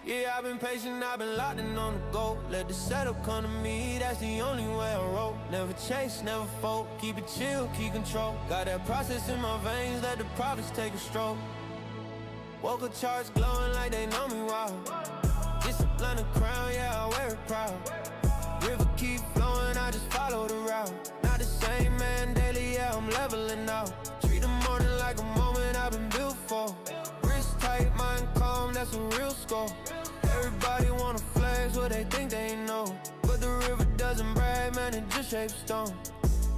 Yeah, I've been patient, I've been locked in on the go. Let the setup come to me, that's the only way I roll. Never chase, never fold, keep it chill, keep control. Got that process in my veins, let the profits take a stroll. Woke up charts glowing like they know me well. Discipline the crown, yeah, I wear it proud. River keep flowing, I just follow the route. Not the same man daily, yeah, I'm leveling out. Treat the morning like a moment I've been built for. Wrist tight, mind calm, that's a real score. Everybody wanna flex what they think they know, but the river doesn't brag, man, it just shapes stone.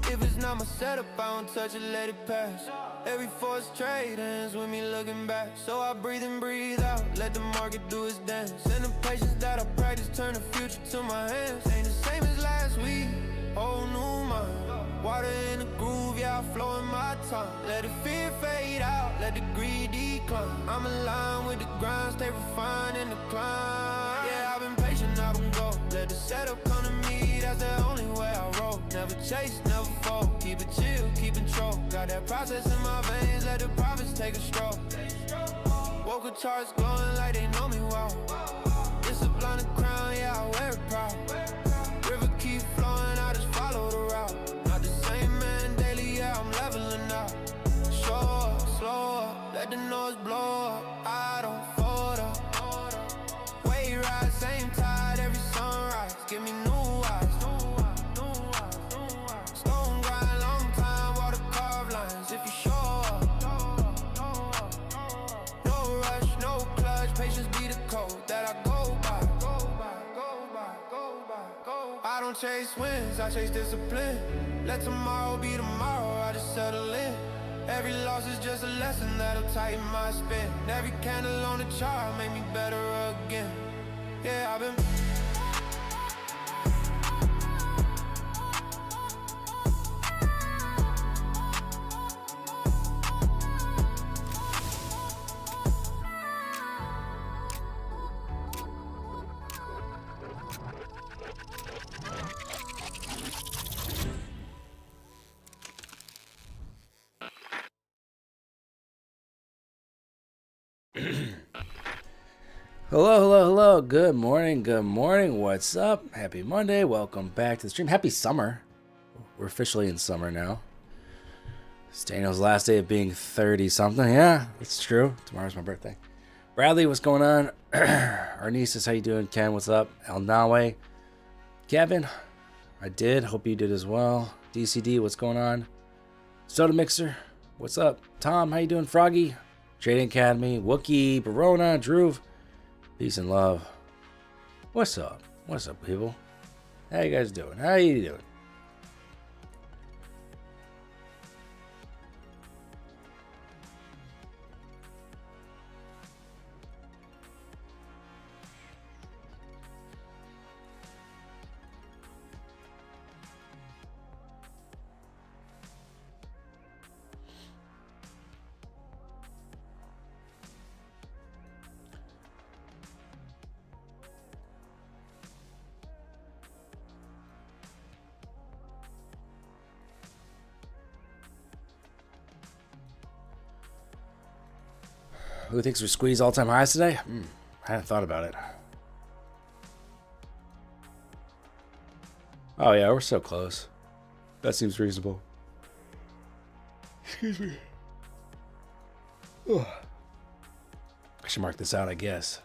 If it's not my setup, I don't touch it, let it pass. Every force trade ends with me looking back. So I breathe in, breathe out, let the market do its dance. And the patience that I practice turn the future to my hands. Ain't the same as last week, whole new mind. Water in the groove, yeah, I flow in my time. Let the fear fade out, let the greed decline. I'm aligned with the grind, stay refined in the climb. Yeah, I've been patient, I've been go. Let the setup come to me, that's the only way I roll. Never chase, never fold, keep it chill, keep control. Got that process in my veins, let the profits take a stroll. Woke up charts glowing like they know me well. Discipline the crown, yeah, I wear it proud. River keep flowing, I just follow the route. Not the same man daily, yeah, I'm leveling out. Show up, slow up, let the noise blow up. I don't fold up. Wave ride, same tide, every sunrise. Give me new eyes. Stone grind, long time, water carved lines. If you show up, no rush, no clutch, patience be the code that I go by. I don't chase wins, I chase discipline. Let tomorrow be tomorrow, I just settle in. Every loss is just a lesson that'll tighten my spin. Every candle on the chart make me better again. Yeah, I've been Hello. Good morning. What's up? Happy Monday. Welcome back to the stream. Happy summer. We're officially in summer now. It's Daniel's last day of being 30-something. Yeah, it's true. Tomorrow's my birthday. Bradley, what's going on? Arnesis, how you doing? Ken, what's up? El Nawe. Kevin, I did. Hope you did as well. DCD, what's going on? Soda Mixer, what's up? Tom, how you doing? Froggy, Trading Academy, Wookie, Barona, Drew. Peace and love. What's up? What's up, people? How you guys doing? How you doing? Who thinks we squeeze all-time highs today? I hadn't thought about it. Oh yeah, we're so close. That seems reasonable. Excuse me. Ugh. I should mark this out, I guess.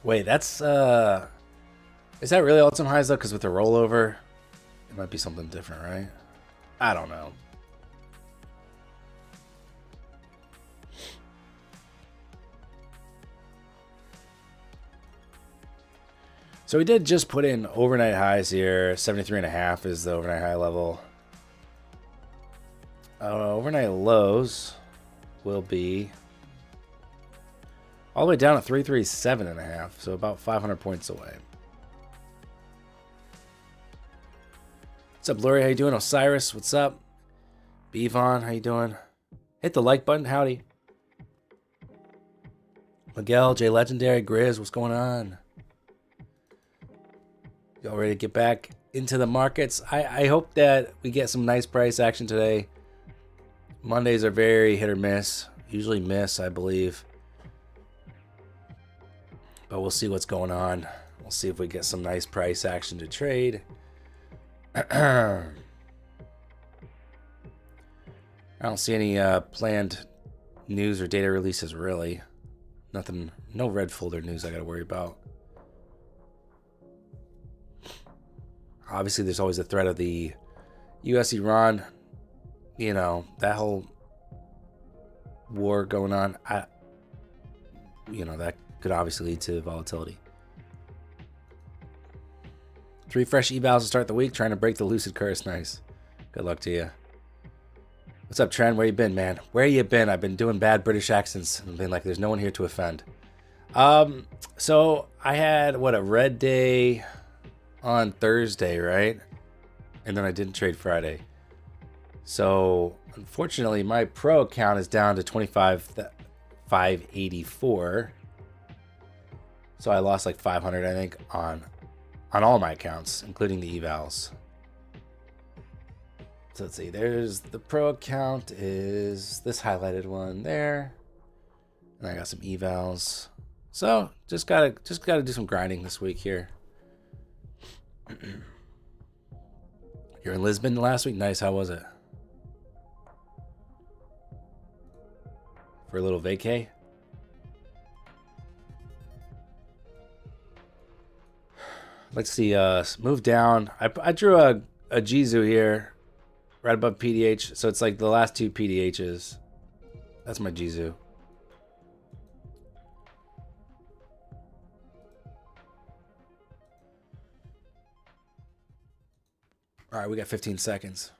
Wait, that's is that really all-time highs though? Because with the rollover, it might be something different, right? I don't know. So we did just put in overnight highs here. 73.5 is the overnight high level. Overnight lows will be all the way down at 337.5, so about 500 points away. What's up, Lori? How you doing? Osiris, what's up? Bevon, how you doing? Hit the like button. Howdy. Miguel, J Legendary, Grizz, what's going on? Y'all ready to get back into the markets? I hope that we get some nice price action today. Mondays are very hit or miss. Usually miss, I believe. But we'll see what's going on. We'll see if we get some nice price action to trade. I don't see any planned news or data releases, really. Nothing, no red folder news I got to worry about. Obviously, there's always the threat of the U.S.-Iran, you know, that whole war going on. That could obviously lead to volatility. 3 fresh evals to start the week, trying to break the lucid curse. Nice. Good luck to you. What's up, Trent? Where you been, man? Where you been? I've been doing bad British accents and been like, there's no one here to offend. So I had, a red day on Thursday, right? And then I didn't trade Friday. So unfortunately, my pro account is down to 25,584. So I lost like 500, I think, on all my accounts, including the evals. So let's see, there's the pro account, is this highlighted one there. And I got some evals. So just gotta do some grinding this week here. You're in Lisbon last week? Nice, how was it? For a little vacay? Let's see, move down. I drew a Jizu here, right above PDH. So it's like the last 2 PDHs. That's my Jizu. All right, we got 15 seconds.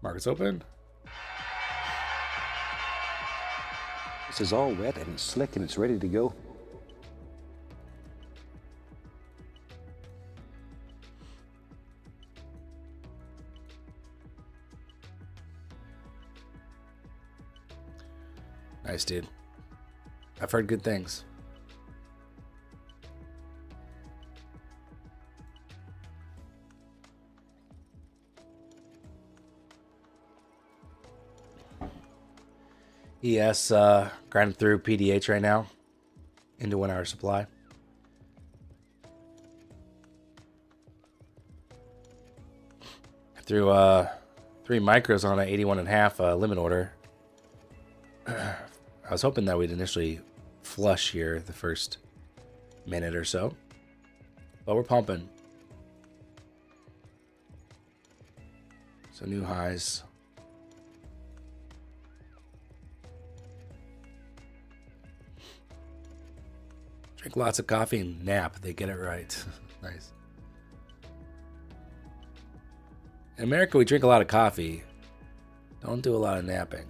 Market's open. This is all wet and it's slick and it's ready to go. Nice, dude. I've heard good things. ES grinding through PDH right now into 1 hour supply. Through 3 micros on an 81.5 limit order. I was hoping that we'd initially flush here the first minute or so, but we're pumping. So new highs. Drink lots of coffee and nap. They get it right. Nice. In America, we drink a lot of coffee. Don't do a lot of napping.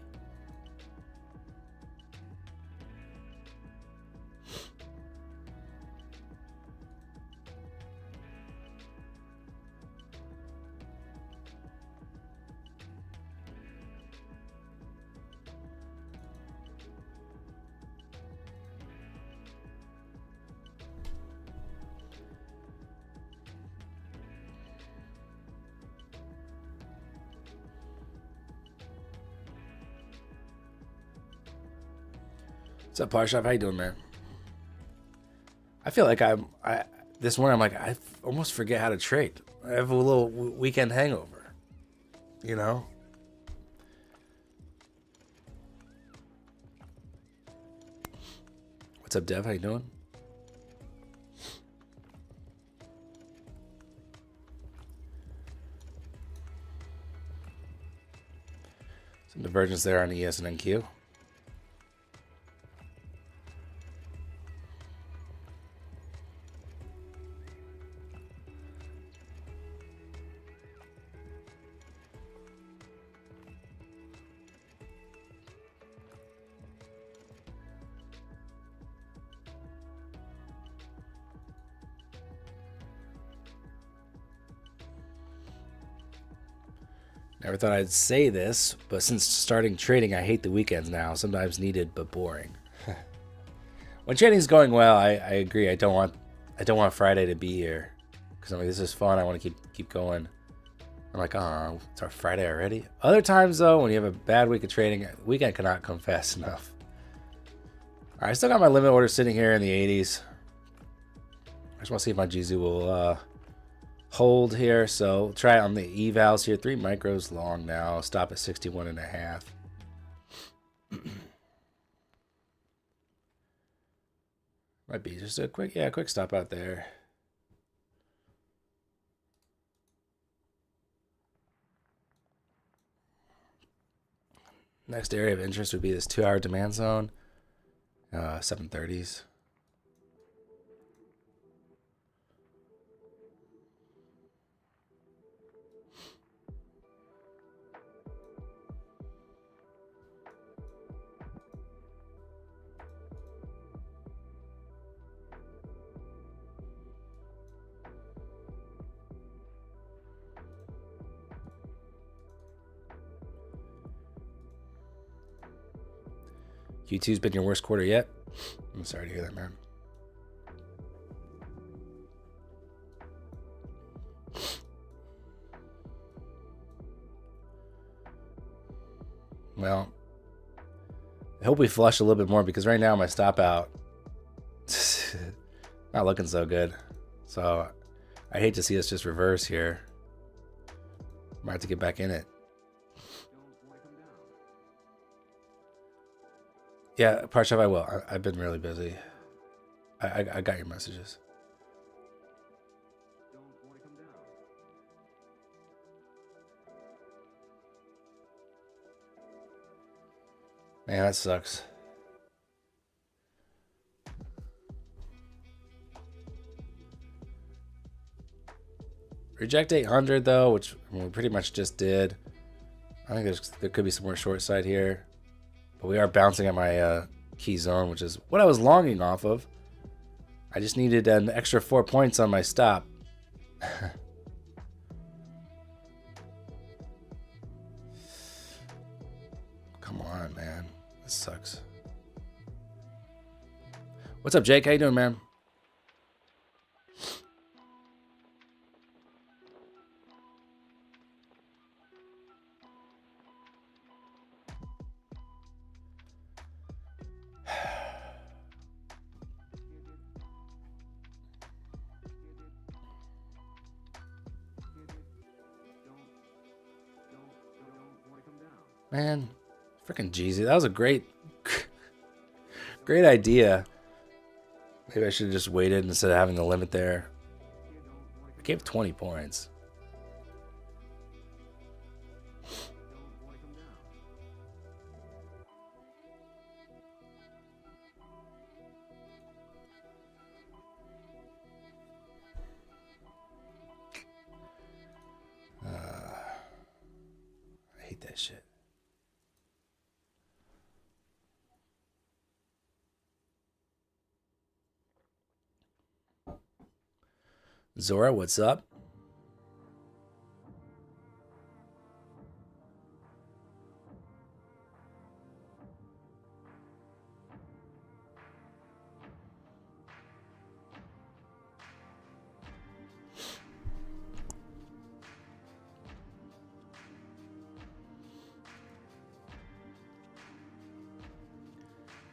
What's up, Parshov? How you doing, man? I feel like this morning I'm like, I almost forget how to trade. I have a little weekend hangover, you know? What's up, Dev? How you doing? Some divergence there on ES and NQ. Never thought I'd say this, but since starting trading, I hate the weekends now. Sometimes needed, but boring. When trading's going well, I agree. I don't want Friday to be here because I'm like, this is fun. I want to keep going. I'm like, oh, it's our Friday already. Other times though, when you have a bad week of trading, weekend cannot come fast enough. All right, I still got my limit order sitting here in the 80s. I just want to see if my GZ will hold here. So we'll try it on the Evals here. 3 micros long now. Stop at 61.5. Might be just a quick stop out there. Next area of interest would be this 2-hour demand zone, 730s. Q2's been your worst quarter yet? I'm sorry to hear that, man. Well, I hope we flush a little bit more because right now my stop out not looking so good. So I hate to see us just reverse here. Might have to get back in it. Yeah, Parshov, I will. I've been really busy. I got your messages. Man, that sucks. Reject 800 though, which we pretty much just did. I think there could be some more short side here. But we are bouncing at my key zone, which is what I was longing off of. I just needed an extra 4 points on my stop. Come on, man. This sucks. What's up, Jake? How you doing, man? Man, freaking Jeezy. That was a great idea. Maybe I should have just waited instead of having the limit there. I gave 20 points. I hate that shit. Zora, what's up?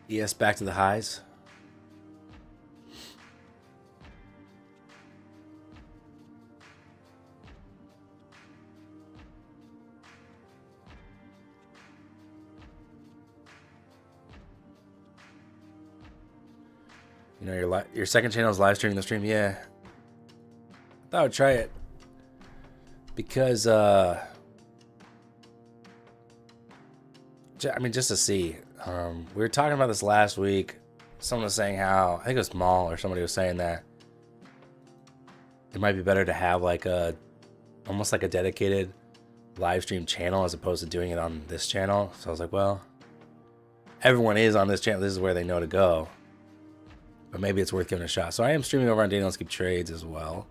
Yes, back to the highs. You know, your second channel is live streaming the stream. Yeah, I thought I would try it because I mean, just to see. We were talking about this last week. Someone was saying how, I think it was Maul or somebody was saying that it might be better to have like almost like a dedicated live stream channel as opposed to doing it on this channel. So I was like, well, everyone is on this channel. This is where they know to go. But maybe it's worth giving a shot. So I am streaming over on Daniel's Keep Trades as well.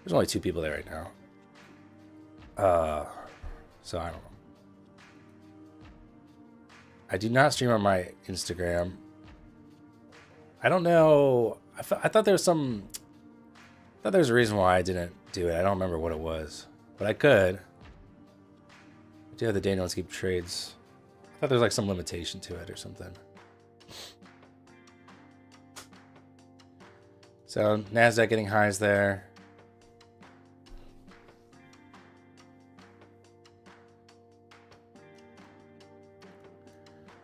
There's only 2 people there right now. So I don't know. I do not stream on my Instagram. I don't know. I thought there was some. I thought there was a reason why I didn't do it. I don't remember what it was, but I could. I do have the day no one keep trades. I thought there was like some limitation to it or something. So NASDAQ getting highs there.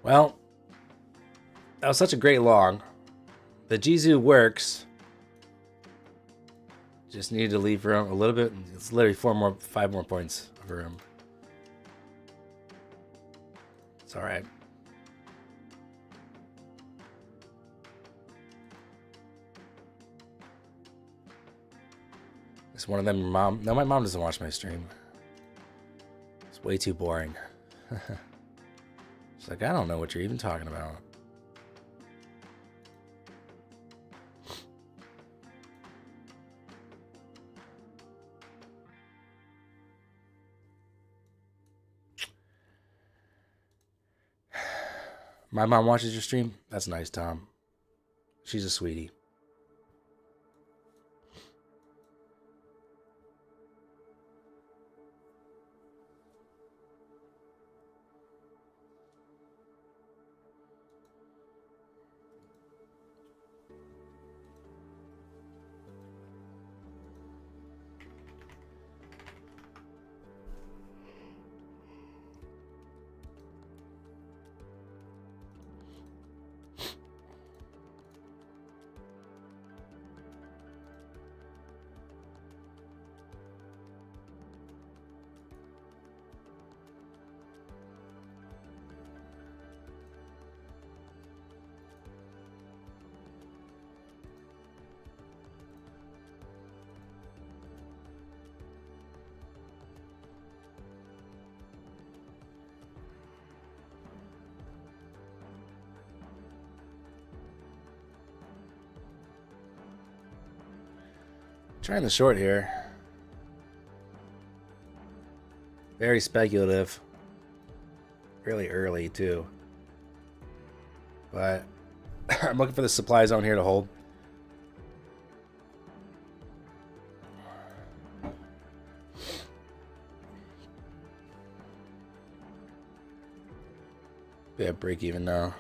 Well, that was such a great long. The Jizu works. Just needed to leave room a little bit. It's literally 5 more points of room. It's all right. It's one of them. Mom. No, my mom doesn't watch my stream. It's way too boring. She's like, I don't know what you're even talking about. My mom watches your stream? That's nice, Tom. She's a sweetie. Trying the short here. Very speculative. Really early, too. But I'm looking for the supply zone here to hold. Yeah, break even now.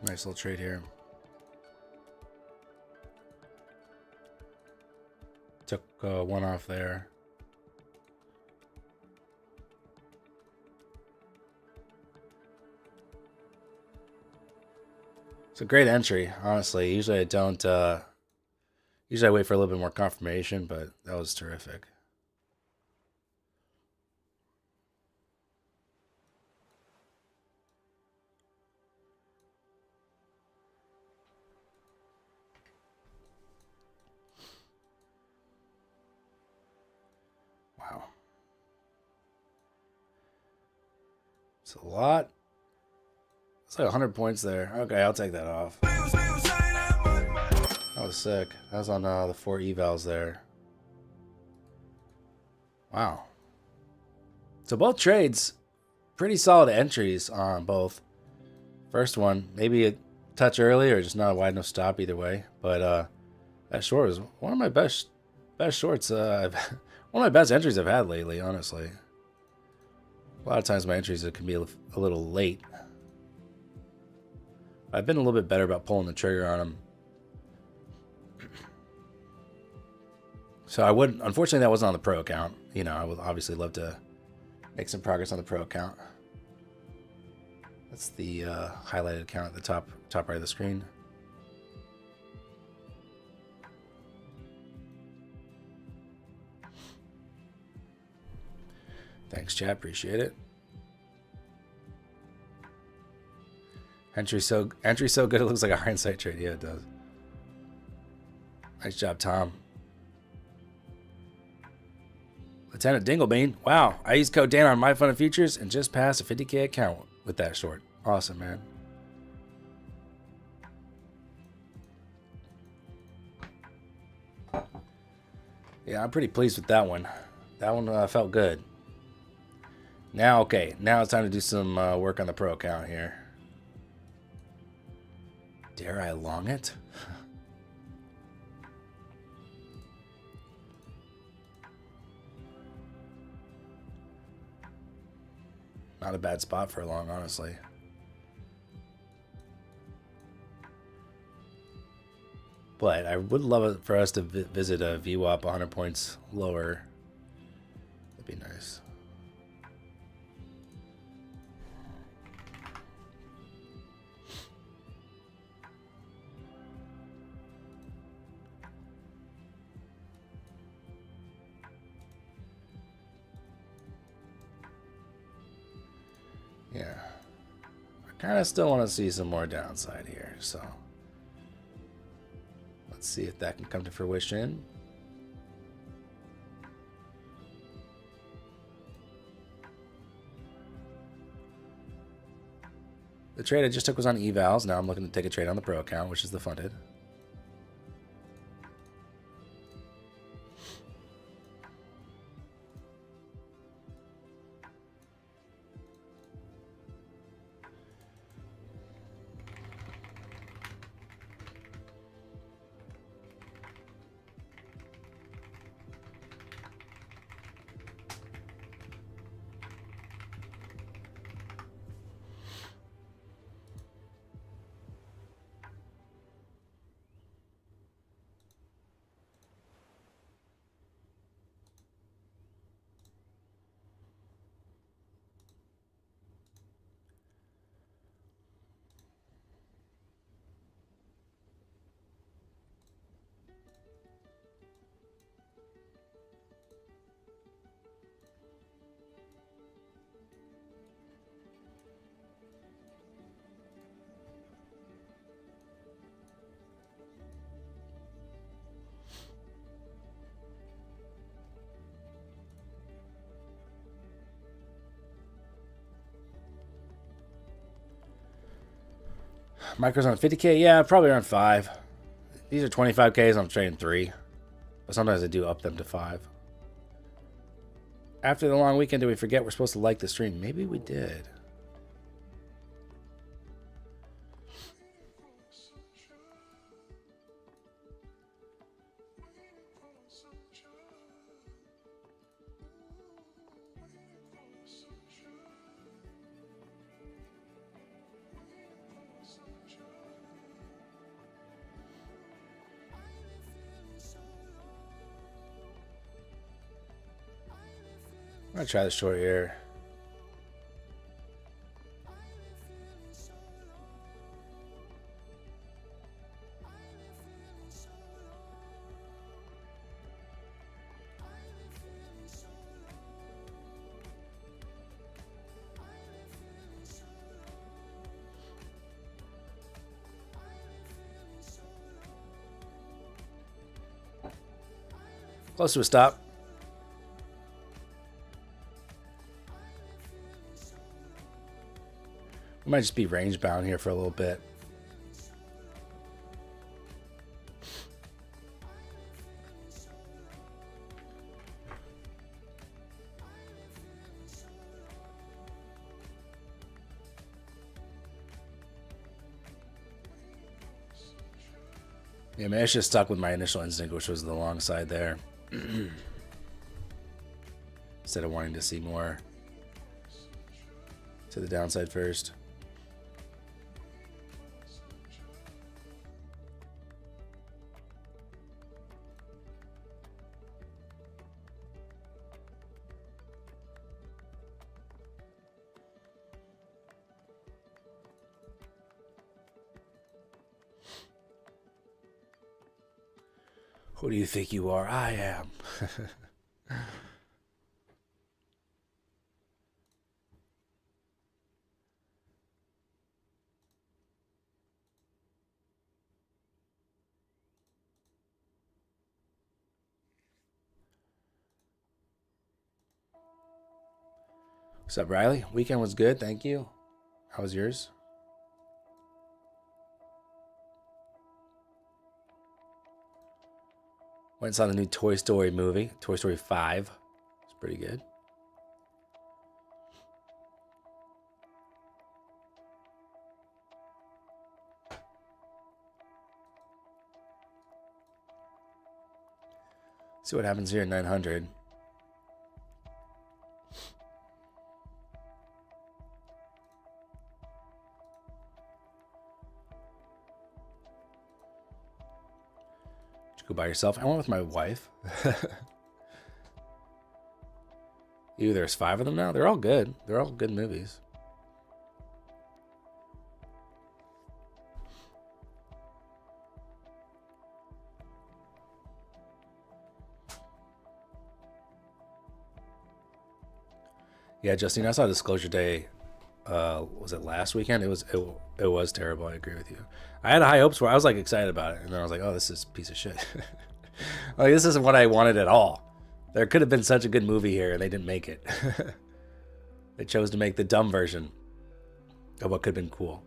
Nice little trade here. Took one off there. It's a great entry, honestly. Usually I don't, usually I wait for a little bit more confirmation, but that was terrific. Wow. It's a lot. It's like 100 points there. Okay, I'll take that off. That was sick. That was on the 4 evals there. Wow. So both trades, pretty solid entries on both. First one, maybe a touch early or just not a wide enough stop either way. But that short was one of my best shorts. One of my best entries I've had lately, honestly. A lot of times my entries can be a little late. I've been a little bit better about pulling the trigger on them. So I would, unfortunately, that wasn't on the pro account. You know, I would obviously love to make some progress on the pro account. That's the highlighted account at the top right of the screen. Thanks, chat. Appreciate it. Entry so good it looks like a hindsight trade. Yeah, it does. Nice job, Tom. Lieutenant Dinglebean. Wow, I used code Dan on My Fun and Futures and just passed a 50K account with that short. Awesome, man. Yeah, I'm pretty pleased with that one. That one felt good. Now, okay, now it's time to do some work on the pro account here. Dare I long it? Not a bad spot for a long, honestly. But I would love it for us to visit a VWAP 100 points lower. That'd be nice. Yeah. I kind of still want to see some more downside here, so let's see if that can come to fruition. The trade I just took was on Evals. Now I'm looking to take a trade on the pro account, which is the funded. Micro's on 50K? Yeah, probably around 5. These are 25Ks, I'm trading 3. But sometimes I do up them to 5. After the long weekend, did we forget we're supposed to like the stream? Maybe we did. I'm gonna try the short here. Close to a stop. We might just be range bound here for a little bit. Yeah, maybe I should have stuck with my initial instinct, which was the long side there. Instead of wanting to see more to the downside first. Who do you think you are? I am. What's up, Riley? Weekend was good, thank you. How was yours? Went and saw the new Toy Story movie, Toy Story 5. It's pretty good. See what happens here at 900. Go by yourself. I went with my wife. There's 5 of them now. They're all good. They're all good movies. Yeah, Justine, I saw Disclosure Day. Was it last weekend? It was terrible. I agree with you. I had high hopes for it. I was like excited about it, and then I was like, oh, this is a piece of shit. Like, this isn't what I wanted at all. There could have been such a good movie here, and they didn't make it. They chose to make the dumb version of what could have been cool.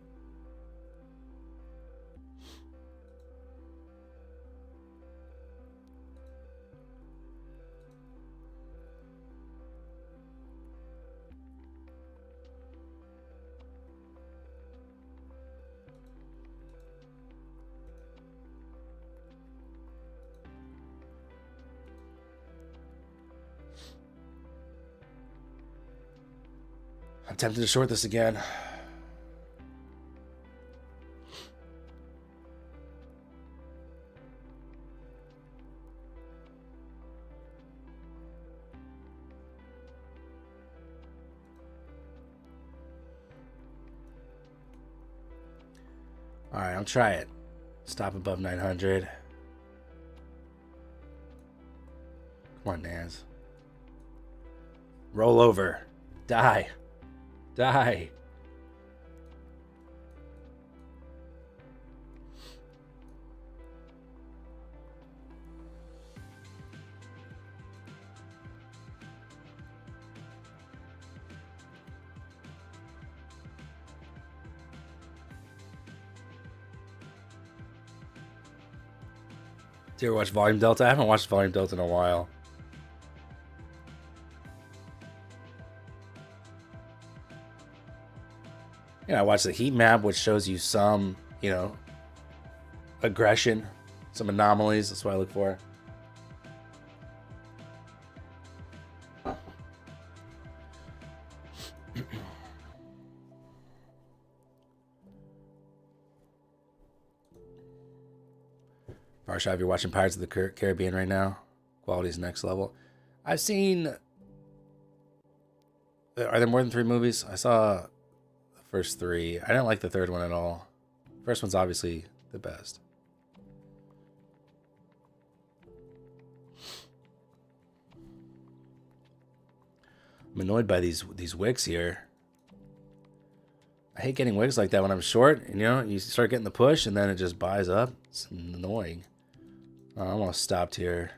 I'm tempted to short this again. All right, I'll try it. Stop above 900. Come on, Naz. Roll over. Die. Die. Do you ever watch Volume Delta? I haven't watched Volume Delta in a while. I watched the heat map, which shows you some, aggression, some anomalies. That's what I look for. Marsha, if you're watching Pirates of the Caribbean right now, quality's next level. I've seen... Are there more than 3 movies? I saw... First 3. I didn't like the third one at all. First one's obviously the best. I'm annoyed by these wicks here. I hate getting wicks like that when I'm short. You start getting the push and then it just buys up. It's annoying. I'm almost stopped here.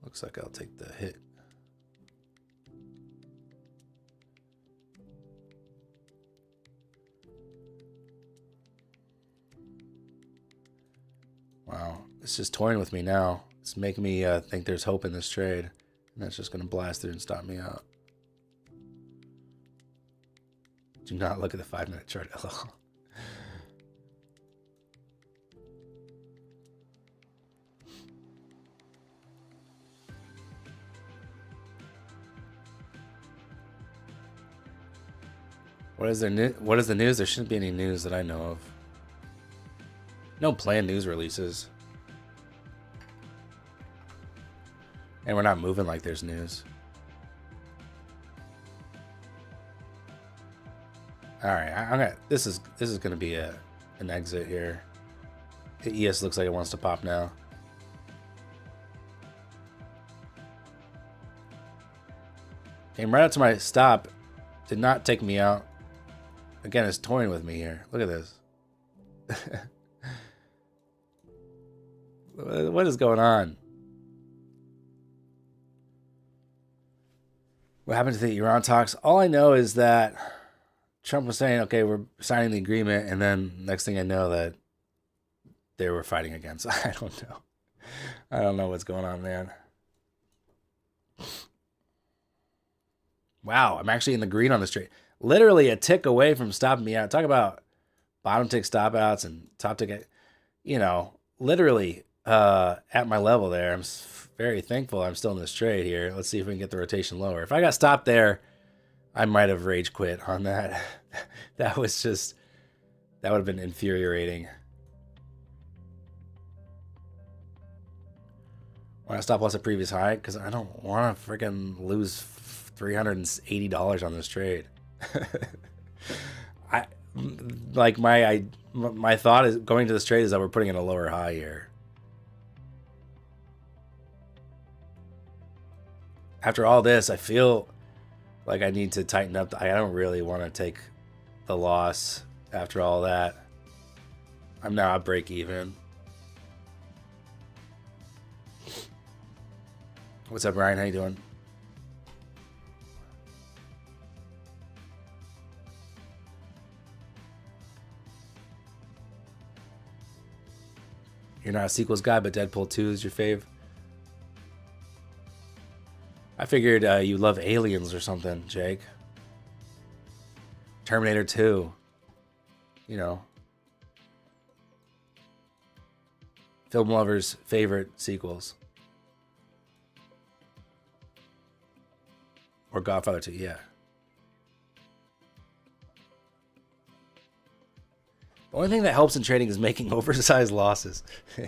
Looks like I'll take the hit. Wow, it's just toying with me now. It's making me think there's hope in this trade. And that's just going to blast through and stop me out. Do not look at the 5-minute chart. What is what is the news? There shouldn't be any news that I know of. No planned news releases. And we're not moving like there's news. All right, this is gonna be an exit here. The ES looks like it wants to pop now. Came right up to my stop. Did not take me out. Again, it's toying with me here. Look at this. What is going on? What happened to the Iran talks? All I know is that Trump was saying, okay, we're signing the agreement, and then next thing I know that they were fighting again. So I don't know. I don't know what's going on, man. Wow, I'm actually in the green on the straight. Literally a tick away from stopping me out. Talk about bottom tick stop outs and top tick, you know, literally at my level there. I'm very thankful I'm still in this trade here. Let's see if we can get the rotation lower. If I got stopped there, I might have rage quit on that. That was just, that would have been infuriating. Want to stop loss at previous high? Because I don't want to freaking lose $380 on this trade. My thought is going to this trade is that we're putting in a lower high here. After all this, I feel like I need to tighten up. I don't really want to take the loss after all that. I'm now at break even. What's up, Ryan? How you doing? You're not a sequels guy, but Deadpool 2 is your fave. I figured you love Aliens or something, Jake. Terminator 2. You know. Film lovers' favorite sequels. Or Godfather 2, yeah. The only thing that helps in trading is making oversized losses. Yeah,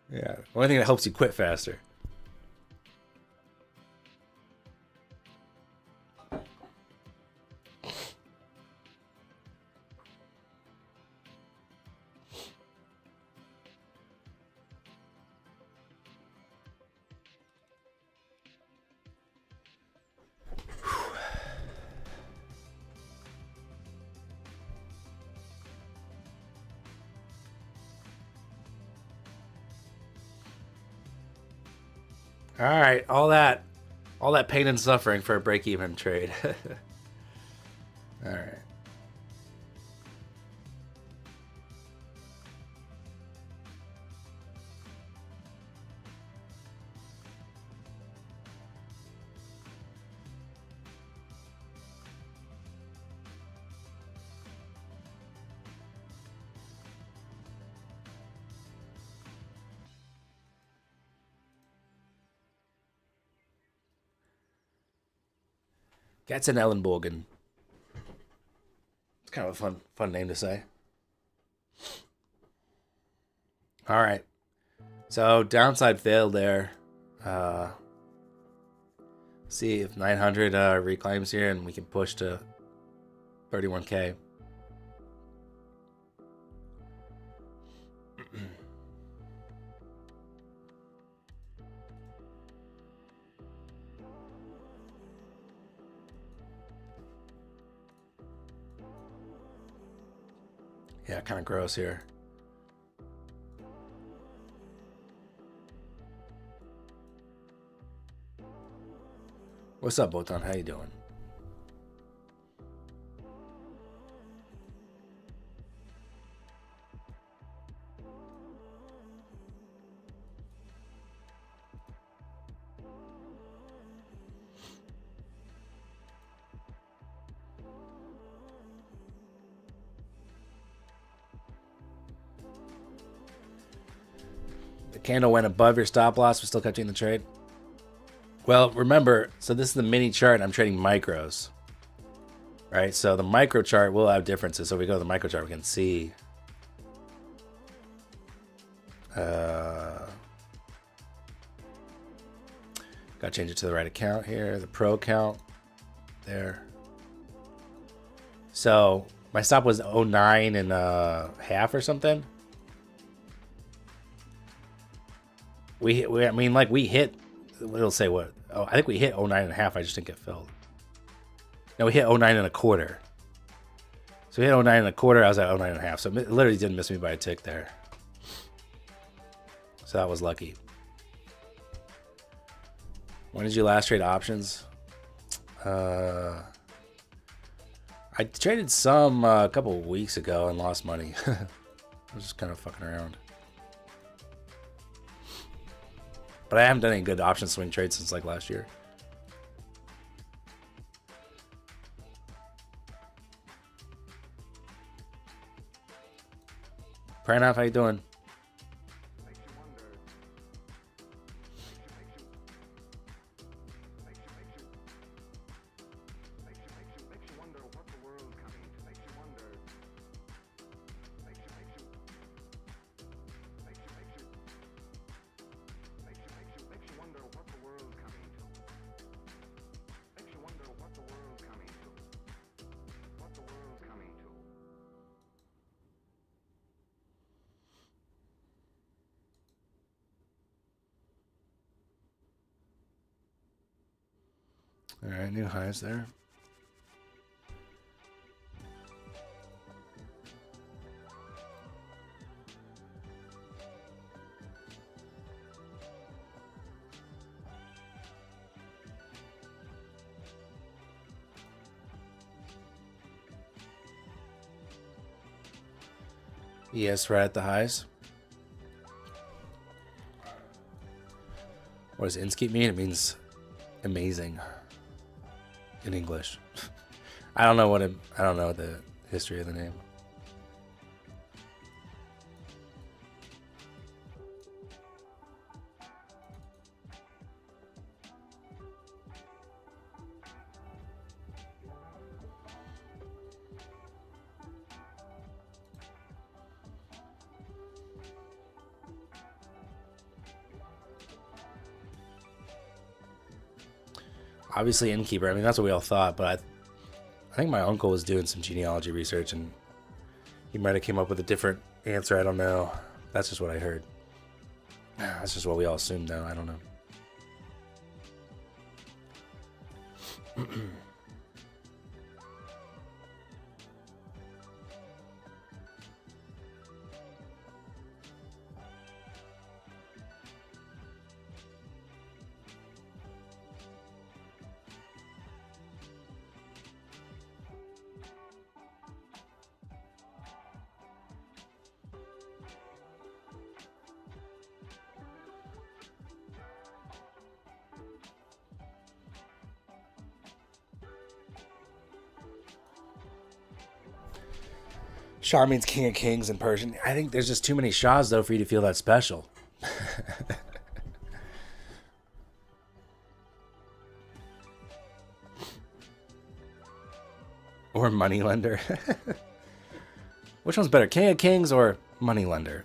the only thing that helps you quit faster. All right, all that pain and suffering for a break-even trade. All right. Ellenbogen. It's kind of a fun name to say. All right. So downside failed there. See if 900 reclaims here and we can push to 31K. Yeah, kind of gross here. What's up, Botan? How you doing? Candle went above your stop loss, but still kept you in the trade. Well, remember, so this is the mini chart, and I'm trading micros. right? So the micro chart will have differences. So if we go to the micro chart, we can see got to change it to the right account here, the pro account there. So my stop was 09 and a half or something. We hit, we hit, it'll say what? Oh, I think we hit 09 and a half. I just didn't get filled. No, we hit 09 and a quarter. So we hit 09 and a quarter. I was at 09 and a half. So it literally didn't miss me by a tick there. So that was lucky. When did you last trade options? I traded some a couple of weeks ago and lost money. I was just kind of fucking around. But I haven't done any good option swing trades since like last year. Pranav, how you doing? All right, new highs there. Yes, right at the highs. What does Inskeep mean? It means amazing in English. I don't know the history of the name. Obviously Innkeeper. I mean, that's what we all thought, but I think my uncle was doing some genealogy research and he might have came up with a different answer. I don't know. That's just what I heard. That's just what we all assumed though. I don't know. Shah means king of kings in Persian. I think there's just too many Shahs, though, for you to feel that special. Or moneylender. Which one's better, king of kings or moneylender?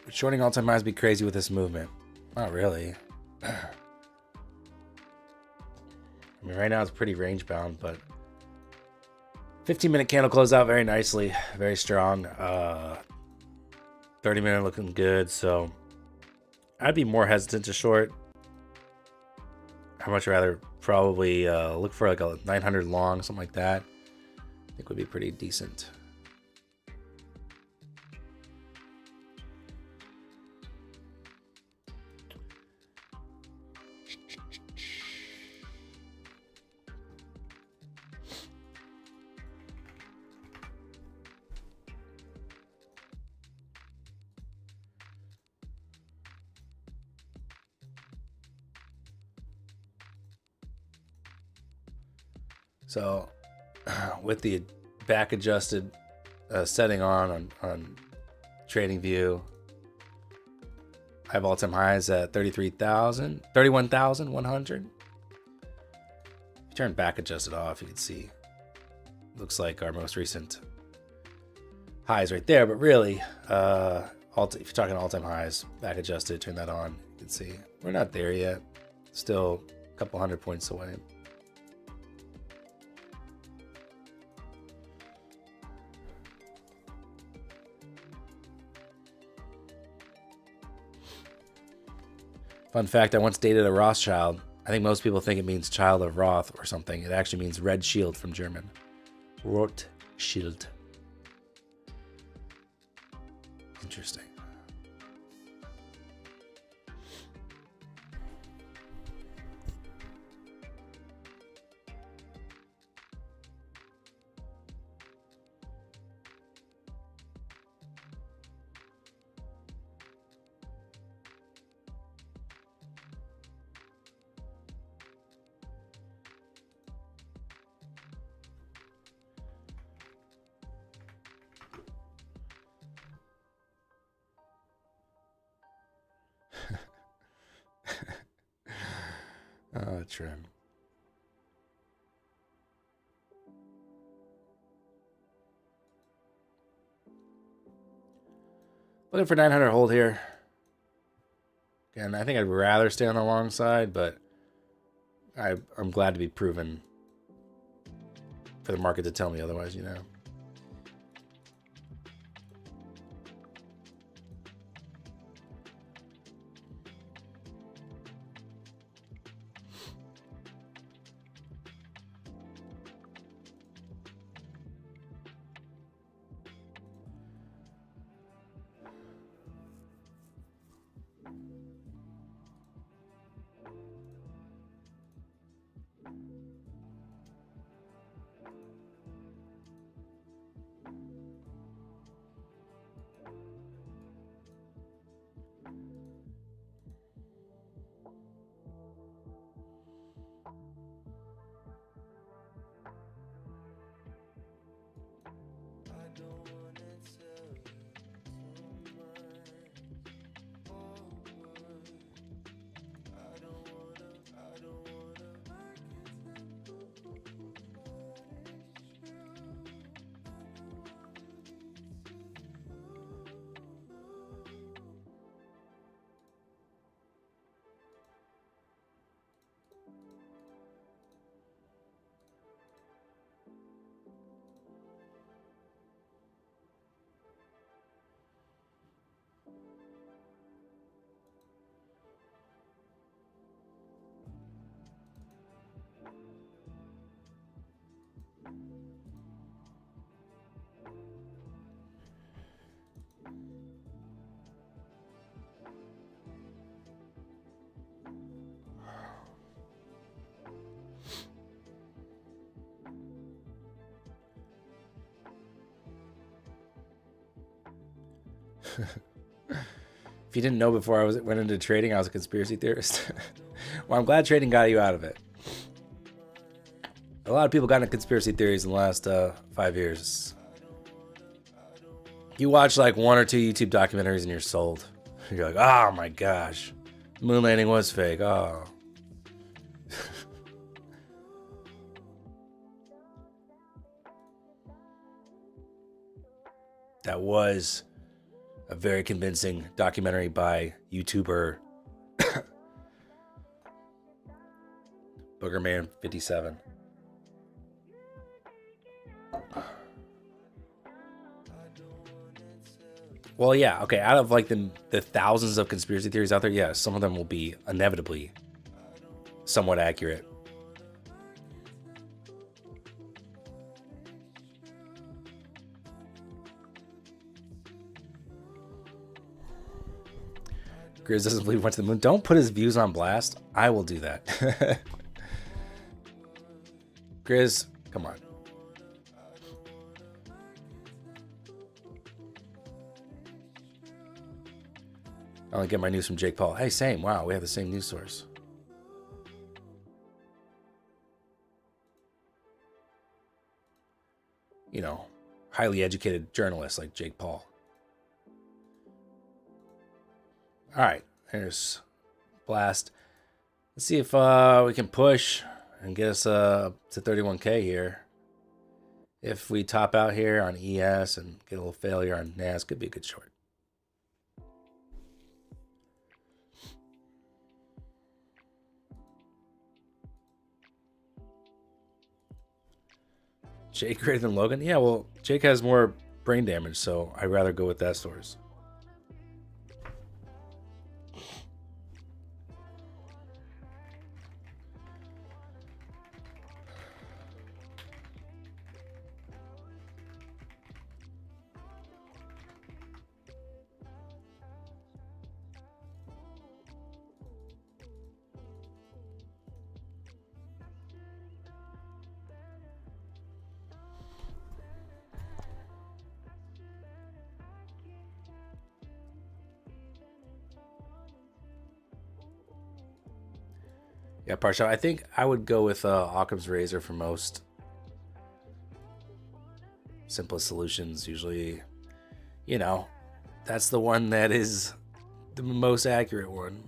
Shorting all-time highs be crazy with this movement. Not really. I mean, right now it's pretty range bound, but 15-minute candle closed out very nicely, very strong. 30-minute looking good, so I'd be more hesitant to short. I'd much rather probably look for like a 900 long, something like that. I think would be pretty decent. So with the back adjusted setting on Trading View, I have all-time highs at 31,100. If you turn back adjusted off, you can see looks like our most recent highs right there, but really if you're talking all-time highs, back adjusted, turn that on, you can see we're not there yet. Still a couple hundred points away. Fun fact, I once dated a Rothschild. I think most people think it means child of Roth or something. It actually means red shield from German. Rothschild. Interesting. Trim. Looking for 900 hold here. Again, I think I'd rather stay on the long side, but I'm glad to be proven for the market to tell me otherwise, you know. If you didn't know before I went into trading, I was a conspiracy theorist. Well, I'm glad trading got you out of it. A lot of people got into conspiracy theories in the last 5 years. You watch like 1 or 2 YouTube documentaries and you're sold. You're like, oh my gosh, the moon landing was fake. Oh. That was a very convincing documentary by YouTuber Boogerman 57. Well, yeah, okay. Out of like the thousands of conspiracy theories out there, yeah, some of them will be inevitably somewhat accurate. Grizz doesn't believe he went to the moon. Don't put his views on blast. I will do that. Grizz, come on. I only get my news from Jake Paul. Hey, same. Wow, we have the same news source. You know, highly educated journalists like Jake Paul. All right, there's blast. Let's see if we can push and get us to 31K here. If we top out here on ES and get a little failure on NAS, could be a good short. Jake greater than Logan? Yeah, well, Jake has more brain damage, so I'd rather go with that source. Yeah, Parsha, I think I would go with Occam's razor for most. Simplest solutions, usually, you know, that's the one that is the most accurate one.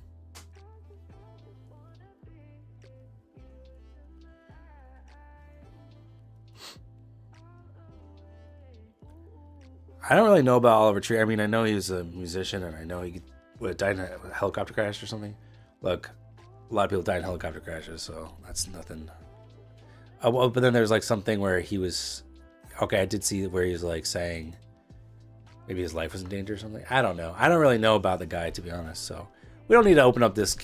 I don't really know about Oliver Tree. I mean, I know he was a musician, and I know he died in a helicopter crash or something. Look, a lot of people died in helicopter crashes, so that's nothing. Well, but then there's like something where he was, okay, I did see where he was like saying maybe his life was in danger or something. I don't know. I don't really know about the guy, to be honest. So we don't need to open up this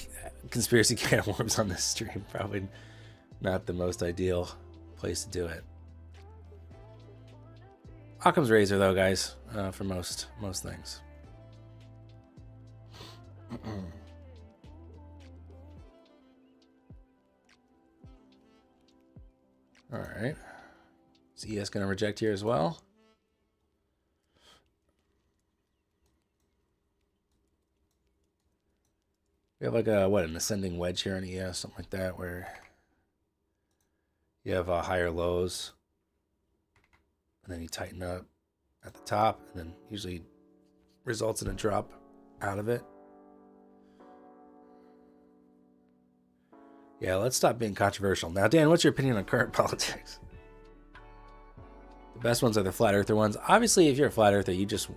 conspiracy can of worms on this stream. Probably not the most ideal place to do it. Occam's razor, though, guys, for most things. All right. Is ES going to reject here as well? We have like a, what, an ascending wedge here on ES, something like that, where you have higher lows, and then you tighten up at the top, and then usually results in a drop out of it. Yeah, let's stop being controversial. Now, Dan, what's your opinion on current politics? The best ones are the flat earther ones. Obviously, if you're a flat earther, you just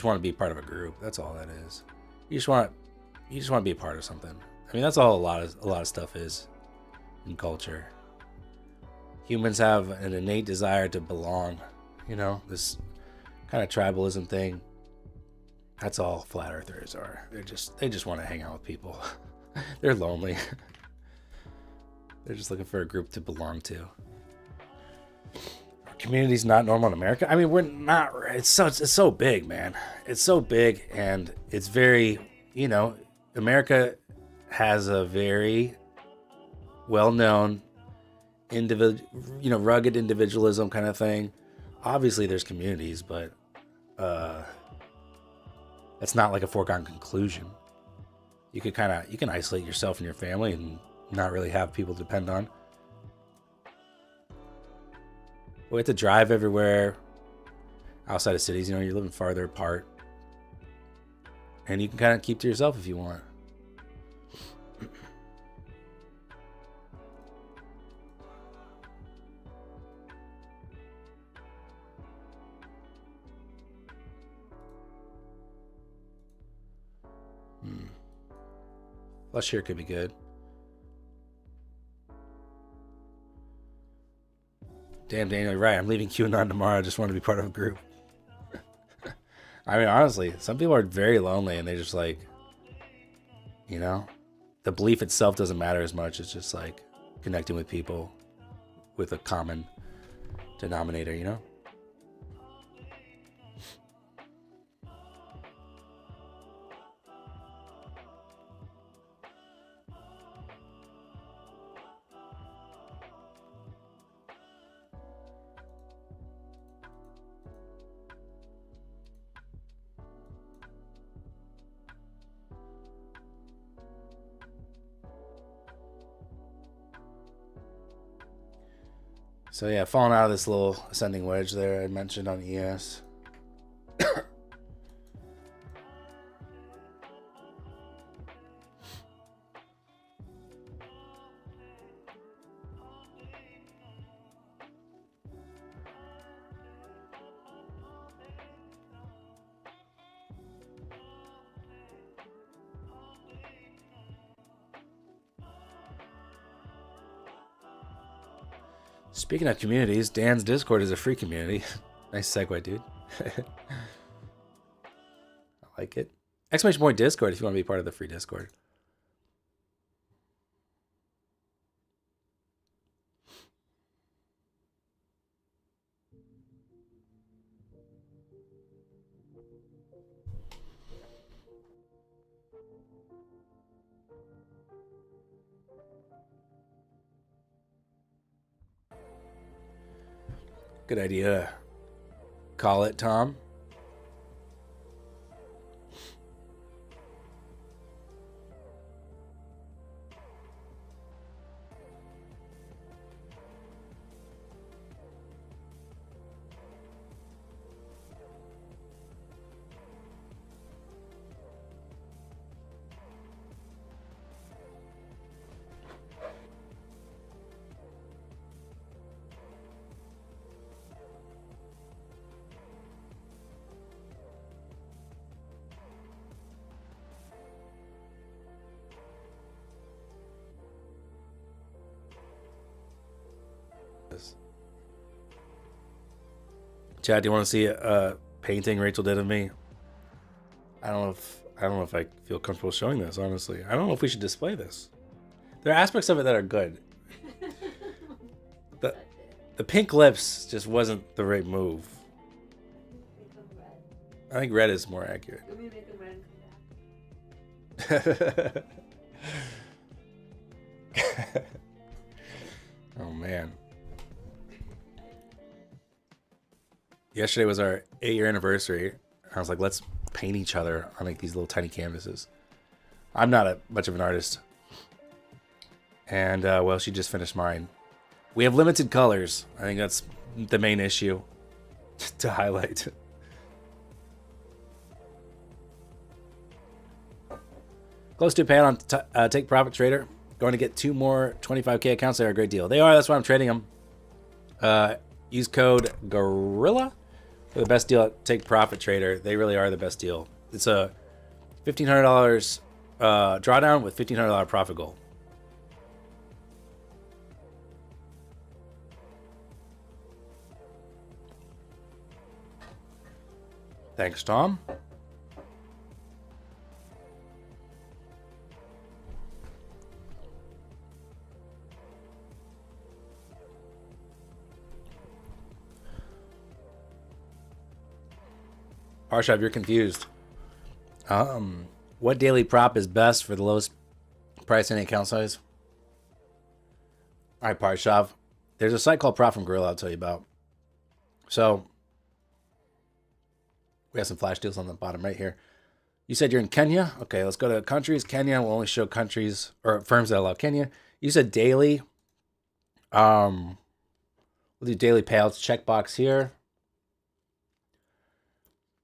want to be part of a group. That's all that is. You just want to be a part of something. I mean, that's all a lot of stuff is in culture. Humans have an innate desire to belong. You know, this kind of tribalism thing. That's all flat earthers are. They just want to hang out with people. They're lonely. They're just looking for a group to belong to. Our community's not normal in America. I mean, we're not. It's so big, man. It's so big, and it's very, you know, America has a very well-known rugged individualism kind of thing. Obviously, there's communities, but that's not like a foregone conclusion. You can isolate yourself and your family and not really have people to depend on. We have to drive everywhere outside of cities. You know, you're living farther apart, and you can kind of keep to yourself if you want. Flush here could be good. Damn, Daniel, you're right. I'm leaving QAnon tomorrow. I just want to be part of a group. I mean, honestly, some people are very lonely and they just like, you know, the belief itself doesn't matter as much. It's just like connecting with people with a common denominator, you know? So yeah, falling out of this little ascending wedge there I mentioned on ES. Speaking of communities, Dan's Discord is a free community. Nice segue, dude. I like it. Exclamation point Discord if you want to be part of the free Discord. Good idea. Call it, Tom. Chad, do you want to see a painting Rachel did of me? I don't know if I feel comfortable showing this, honestly. I don't know if we should display this. There are aspects of it that are good. The pink lips just wasn't the right move. I think red is more accurate. Let me make them red and come back. Oh man. Yesterday was our 8-year anniversary. I was like, let's paint each other on like these little tiny canvases. I'm not much of an artist. And well, she just finished mine. We have limited colors. I think that's the main issue to highlight. Close to a pan on Take Profit Trader. Going to get 2 more 25K accounts. They're a great deal. They are. That's why I'm trading them. Use code GORILLA for the best deal at Take Profit Trader. They really are the best deal. It's a $1,500 drawdown with $1,500 profit goal. Thanks, Tom. Parshav, you're confused. What daily prop is best for the lowest price and account size? All right, Parshav. There's a site called Prop from Gorilla I'll tell you about. So we have some flash deals on the bottom right here. You said you're in Kenya. Okay, let's go to countries. Kenya will only show countries or firms that allow Kenya. You said daily. We'll do daily payouts. Checkbox here.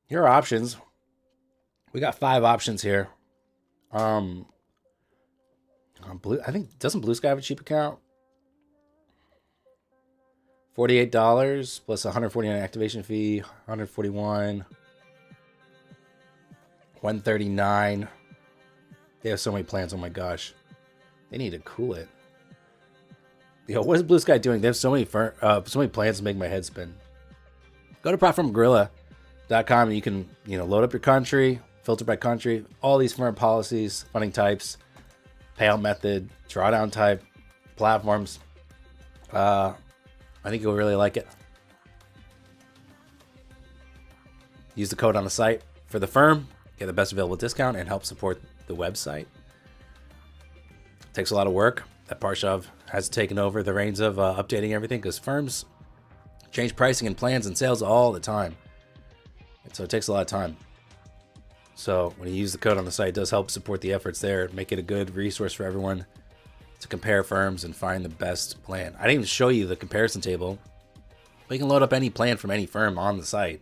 Here are options. We got 5 options here. On Blue, I think doesn't Blue Sky have a cheap account? $48 plus $149 activation fee, $141, $139. They have so many plans. Oh my gosh, they need to cool it. Yo, what is Blue Sky doing? They have so many plans to make my head spin. Go to platformgorilla.com and you can, load up your country, filter by country, all these firm policies, funding types, payout method, drawdown type, platforms. I think you'll really like it. Use the code on the site for the firm, get the best available discount, and help support the website. Takes a lot of work. That Parshav has taken over the reins of updating everything because firms change pricing and plans and sales all the time. And so it takes a lot of time. So when you use the code on the site, it does help support the efforts there, make it a good resource for everyone to compare firms and find the best plan. I didn't even show you the comparison table, but you can load up any plan from any firm on the site.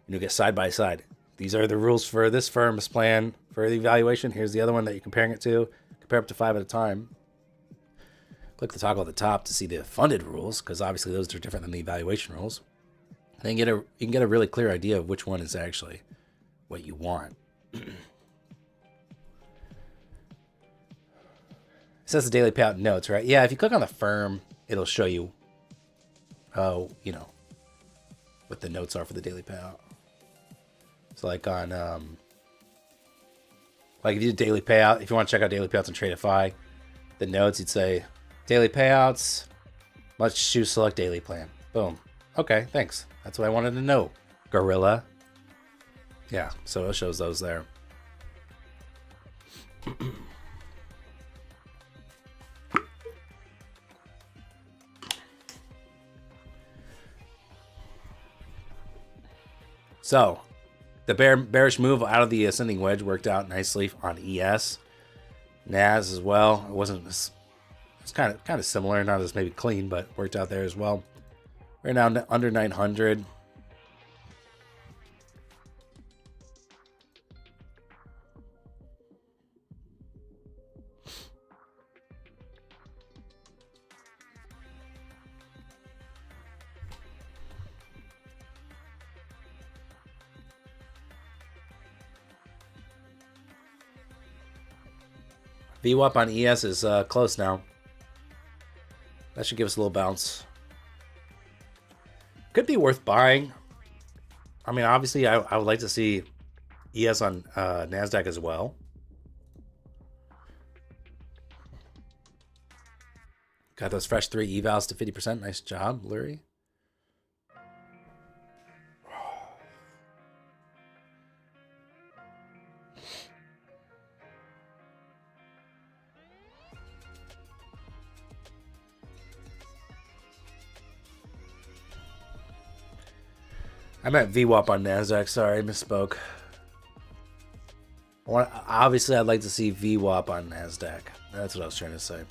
Get side by side. These are the rules for this firm's plan for the evaluation. Here's the other one that you're comparing it to. Compare up to 5 at a time. Click the toggle at the top to see the funded rules, because obviously those are different than the evaluation rules. Then you can get a really clear idea of which one is actually what you want. It says the daily payout notes, right? Yeah, if you click on the firm, it'll show you, what the notes are for the daily payout. So like on, like if you do daily payout, if you want to check out daily payouts on Tradeify, the notes, you'd say daily payouts, must choose select daily plan. Boom. Okay, thanks. That's what I wanted to know. Gorilla. Yeah, so it shows those there. So, the bearish move out of the ascending wedge worked out nicely on ES. NAS as well. It wasn't. It's kind of similar, not as maybe clean, but worked out there as well. Right now under 900. VWAP on ES is close now. That should give us a little bounce. Could be worth buying. I mean, obviously, I would like to see ES on NASDAQ as well. Got those fresh 3 evals to 50%. Nice job, Lurie. I meant VWAP on NASDAQ. Sorry, I misspoke. Obviously, I'd like to see VWAP on NASDAQ. That's what I was trying to say.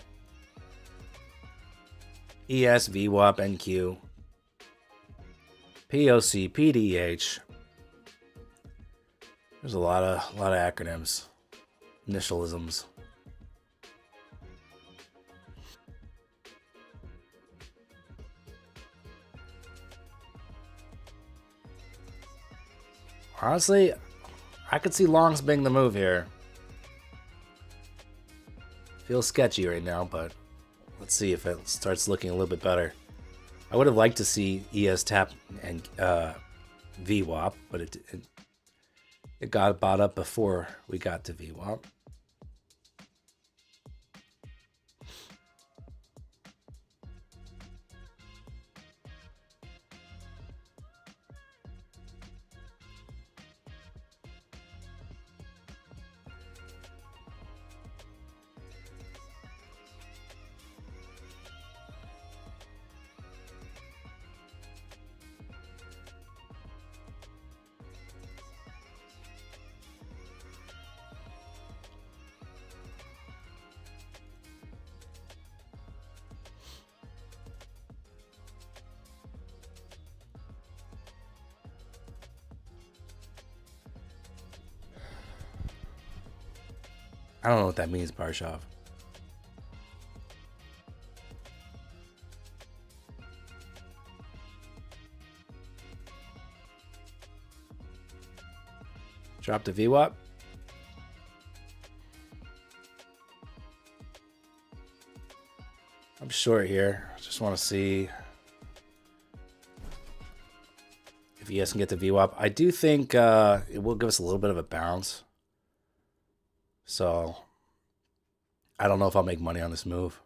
ES, VWAP, NQ, POC, PDH. There's a lot of acronyms, initialisms. Honestly, I could see longs being the move here. Feels sketchy right now, but let's see if it starts looking a little bit better. I would have liked to see ES tap and VWAP, but it got bought up before we got to VWAP. I don't know what that means, Parshav. Drop the VWAP. I'm short here. Just want to see if ES can get the VWAP. I do think it will give us a little bit of a bounce. So I don't know if I'll make money on this move.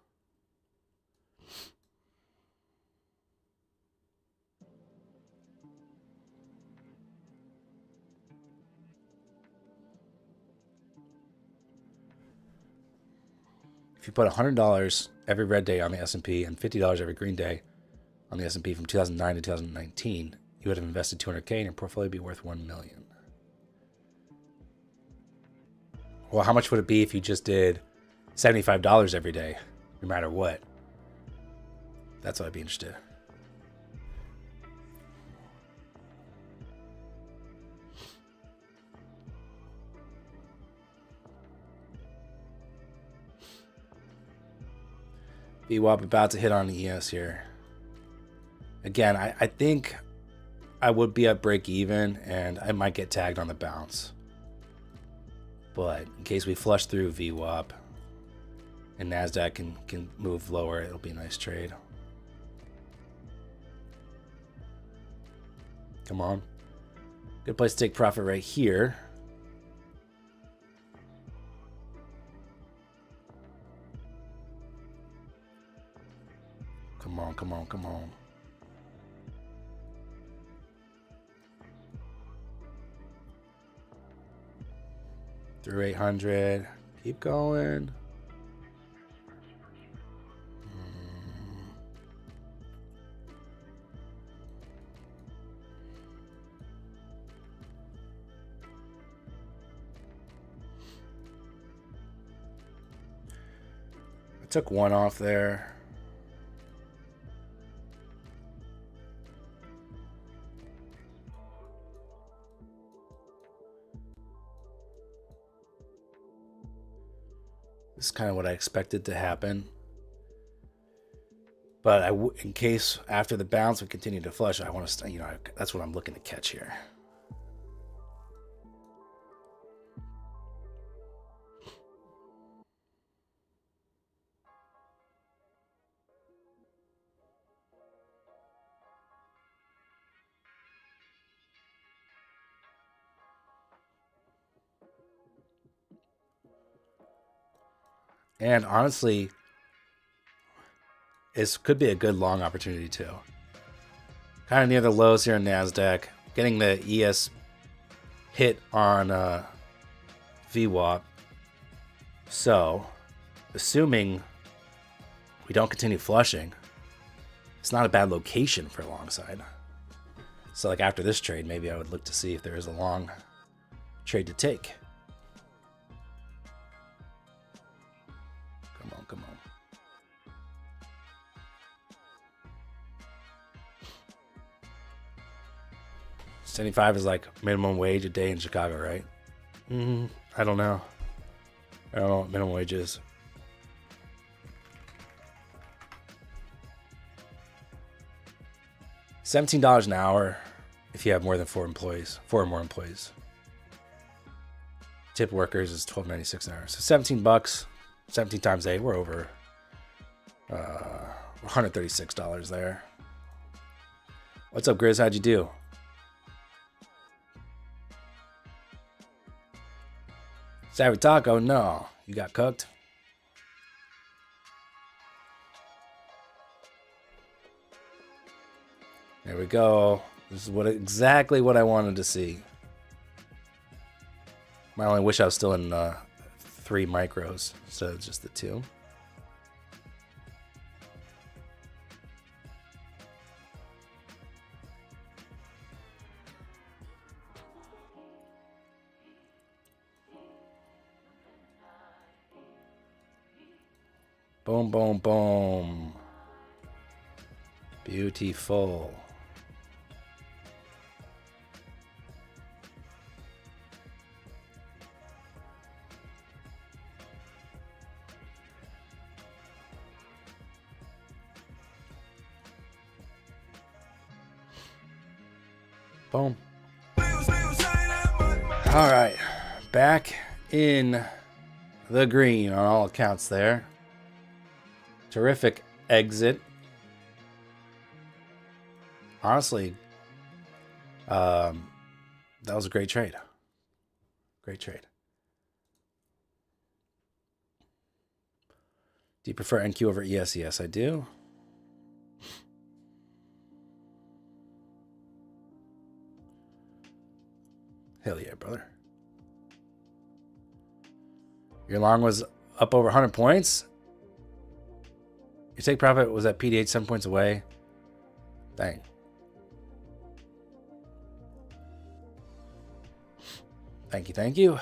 If you put $100 every red day on the S&P and $50 every green day on the S&P from 2009 to 2019, you would have invested $200K and your portfolio would be worth $1 million. Well, how much would it be if you just did $75 every day, no matter what? That's what I'd be interested in. VWAP about to hit on the ES here. Again, I think I would be at break even and I might get tagged on the bounce. But in case we flush through VWAP and NASDAQ can move lower, it'll be a nice trade. Come on. Good place to take profit right here. Come on, come on, come on. Through 800. Keep going. I took one off there. This is kind of what I expected to happen. But in case after the bounce we continue to flush, I want to, that's what I'm looking to catch here. And honestly, this could be a good long opportunity too. Kind of near the lows here in NASDAQ. Getting the ES hit on VWAP. So, assuming we don't continue flushing, it's not a bad location for a long side. So like after this trade, maybe I would look to see if there is a long trade to take. Come on. 75 is like minimum wage a day in Chicago, right? I don't know. I don't know what minimum wage is. $17 an hour if you have more than 4 or more employees. Tip workers is $12.96 an hour. So 17 bucks. 17 times 8, we're over $136 there. What's up, Grizz? How'd you do? Savvy Taco? No. You got cooked? There we go. This is exactly what I wanted to see. I only wish I was still in 3 micros instead of just the 2. Boom, boom, boom. Beautiful. Boom. All right, back in the green on all accounts there. Terrific exit. Honestly, that was a great trade. Great trade. Do you prefer NQ over ES? Yes, I do. Hell yeah, brother. Your long was up over 100 points. Your take profit was at PDH 7 points away. Dang. Thank you, thank you.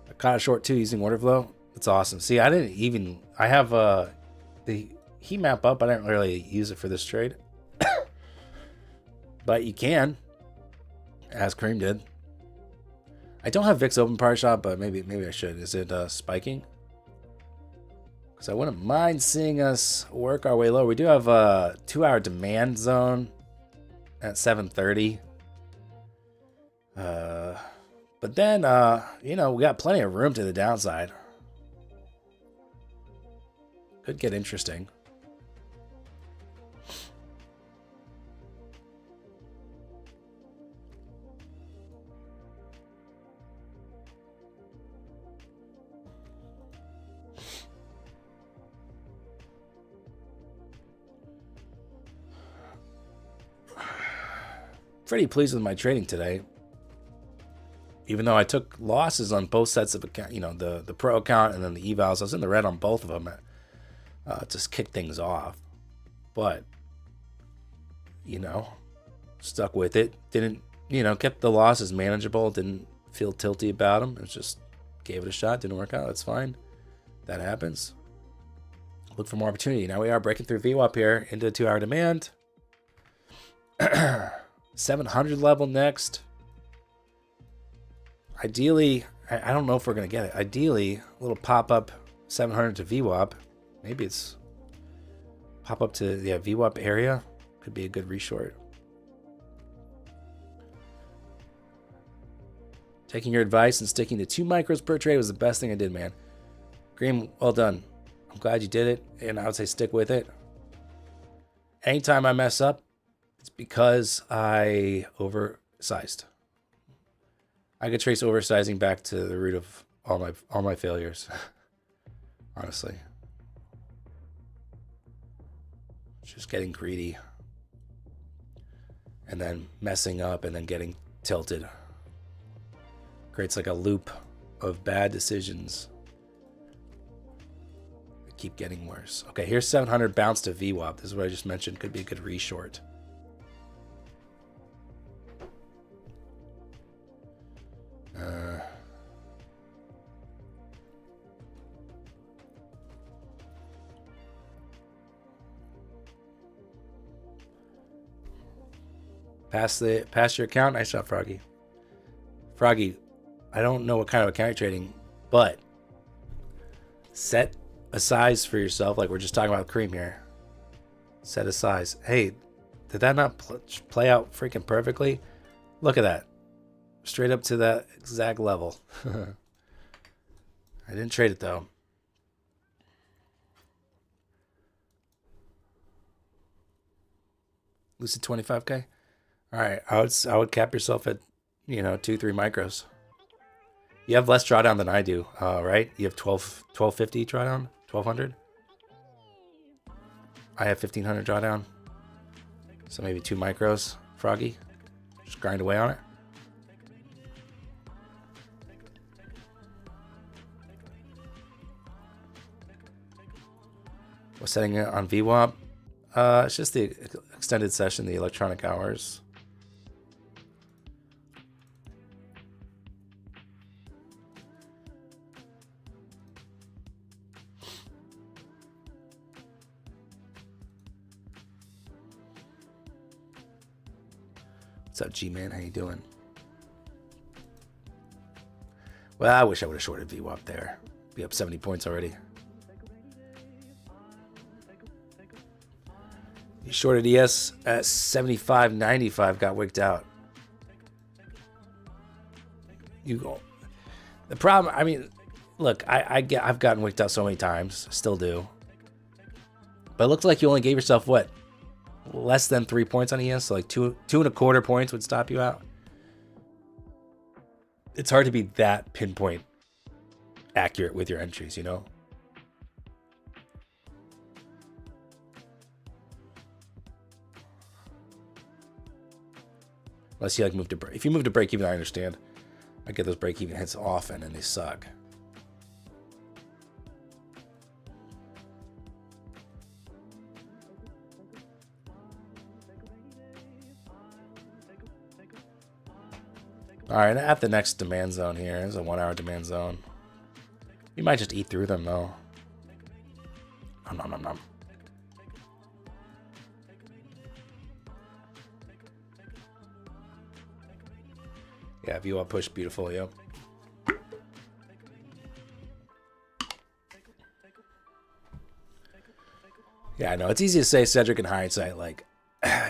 I caught a short too using order flow. That's awesome. See, I didn't even... I have the heat map up. I didn't really use it for this trade. But you can, as Cream did. I don't have VIX open part shot, but maybe I should. Is it spiking? Because I wouldn't mind seeing us work our way low. We do have a 2-hour demand zone at 7:30. But then, you know, we got plenty of room to the downside. Could get interesting. Pretty pleased with my trading today. Even though I took losses on both sets of account, you know, the pro account and then the evals. I was in the red on both of them. Just kick things off. But, you know, stuck with it. Didn't, you know, kept the losses manageable. Didn't feel tilty about them. It just gave it a shot. Didn't work out. That's fine. That happens. Look for more opportunity. Now we are breaking through VWAP here into 2-hour demand. 700 level next. Ideally, I don't know if we're going to get it. Ideally, a little pop-up 700 to VWAP. Maybe it's pop-up to the VWAP area. Could be a good reshort. Taking your advice and sticking to 2 micros per trade was the best thing I did, man. Green, well done. I'm glad you did it, and I would say stick with it. Anytime I mess up, it's because I oversized. I could trace oversizing back to the root of all my failures. Honestly. Just getting greedy. And then messing up and then getting tilted. Creates like a loop of bad decisions. That keep getting worse. Okay, here's 700 bounce to VWAP. This is what I just mentioned. Could be a good reshort. Pass your account. Nice shot, Froggy. Froggy, I don't know what kind of account you're trading, but set a size for yourself. Like we're just talking about Cream here. Set a size. Hey, did that not play out freaking perfectly? Look at that. Straight up to that exact level. I didn't trade it though. Lucid 25K. All right, I would cap yourself at, you know, 2-3 micros. You have less drawdown than I do, right? You have 1250 drawdown, 1200. I have 1500 drawdown, so maybe 2 micros. Froggy, just grind away on it. We're setting it on VWAP. It's just the extended session, the electronic hours. What's up, G-Man? How you doing? Well, I wish I would have shorted VWAP there. Be up 70 points already. You shorted ES at 75.95, got wigged out. You go. The problem, I mean, look, I've gotten wicked out so many times, still do. But it looks like you only gave yourself what, less than 3 points on ES, so like 2.25 points would stop you out. It's hard to be that pinpoint accurate with your entries, you know. Unless you like move to break. If you move to break even, I understand. I get those break even hits often and they suck. All right, at the next demand zone here. There's a 1 hour demand zone. You might just eat through them though. Nom nom nom nom. Yeah, view up push, beautiful, yep. Yeah, I know. It's easy to say Cedric in hindsight, like,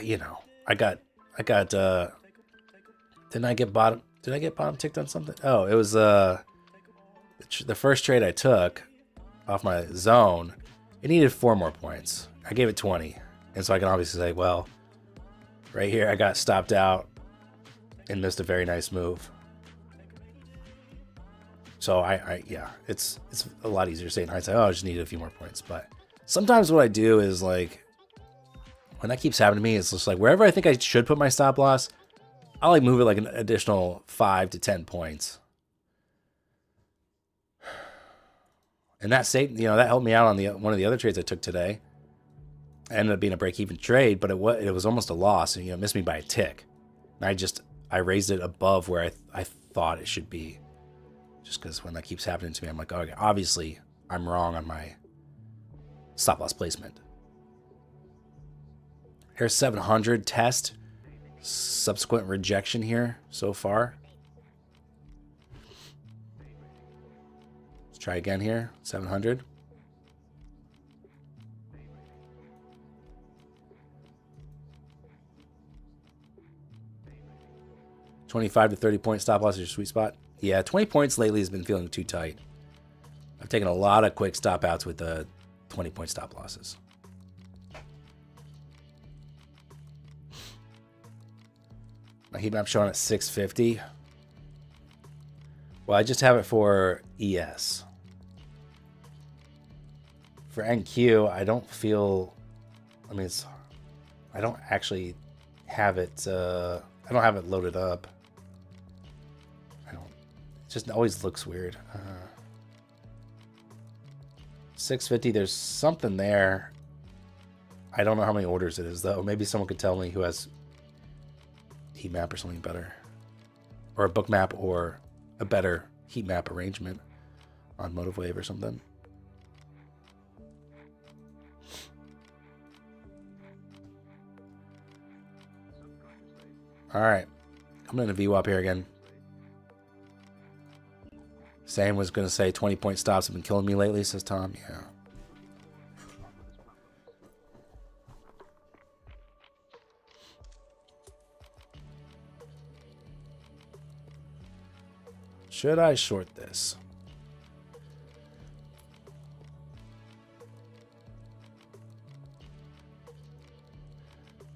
you know, didn't I get bottom ticked on something? Oh, it was the first trade I took off my zone. It needed 4 more points. I gave it 20. And so I can obviously say, well, right here I got stopped out and missed a very nice move. So yeah, it's a lot easier to say in hindsight, oh, I just needed a few more points. But sometimes what I do is like, when that keeps happening to me, it's just like wherever I think I should put my stop loss, I'll like move it like an additional 5 to 10 points. And that saved, you know, that helped me out on one of the other trades I took today. It ended up being a break-even trade, but it was almost a loss, and you know, it missed me by a tick. And I raised it above where I thought it should be. Just because when that keeps happening to me, I'm like, okay, obviously I'm wrong on my stop loss placement. Here's 700 test. Subsequent rejection here so far. Let's try again here. 700. $25 to 30 point stop loss is your sweet spot. Yeah, 20 points lately has been feeling too tight. I've taken a lot of quick stop outs with the 20 point stop losses. My heat map showing at 650. Well, I just have it for ES. For NQ, I don't feel. I mean, I don't actually have it. I don't have it loaded up. It just always looks weird. 650. There's something there. I don't know how many orders it is though. Maybe someone could tell me who has heat map or something better, or a book map, or a better heat map arrangement on MotiveWave or something. All right, coming into VWAP here again. Sam was going to say 20 point stops have been killing me lately, says Tom. Yeah. Should I short this?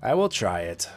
I will try it.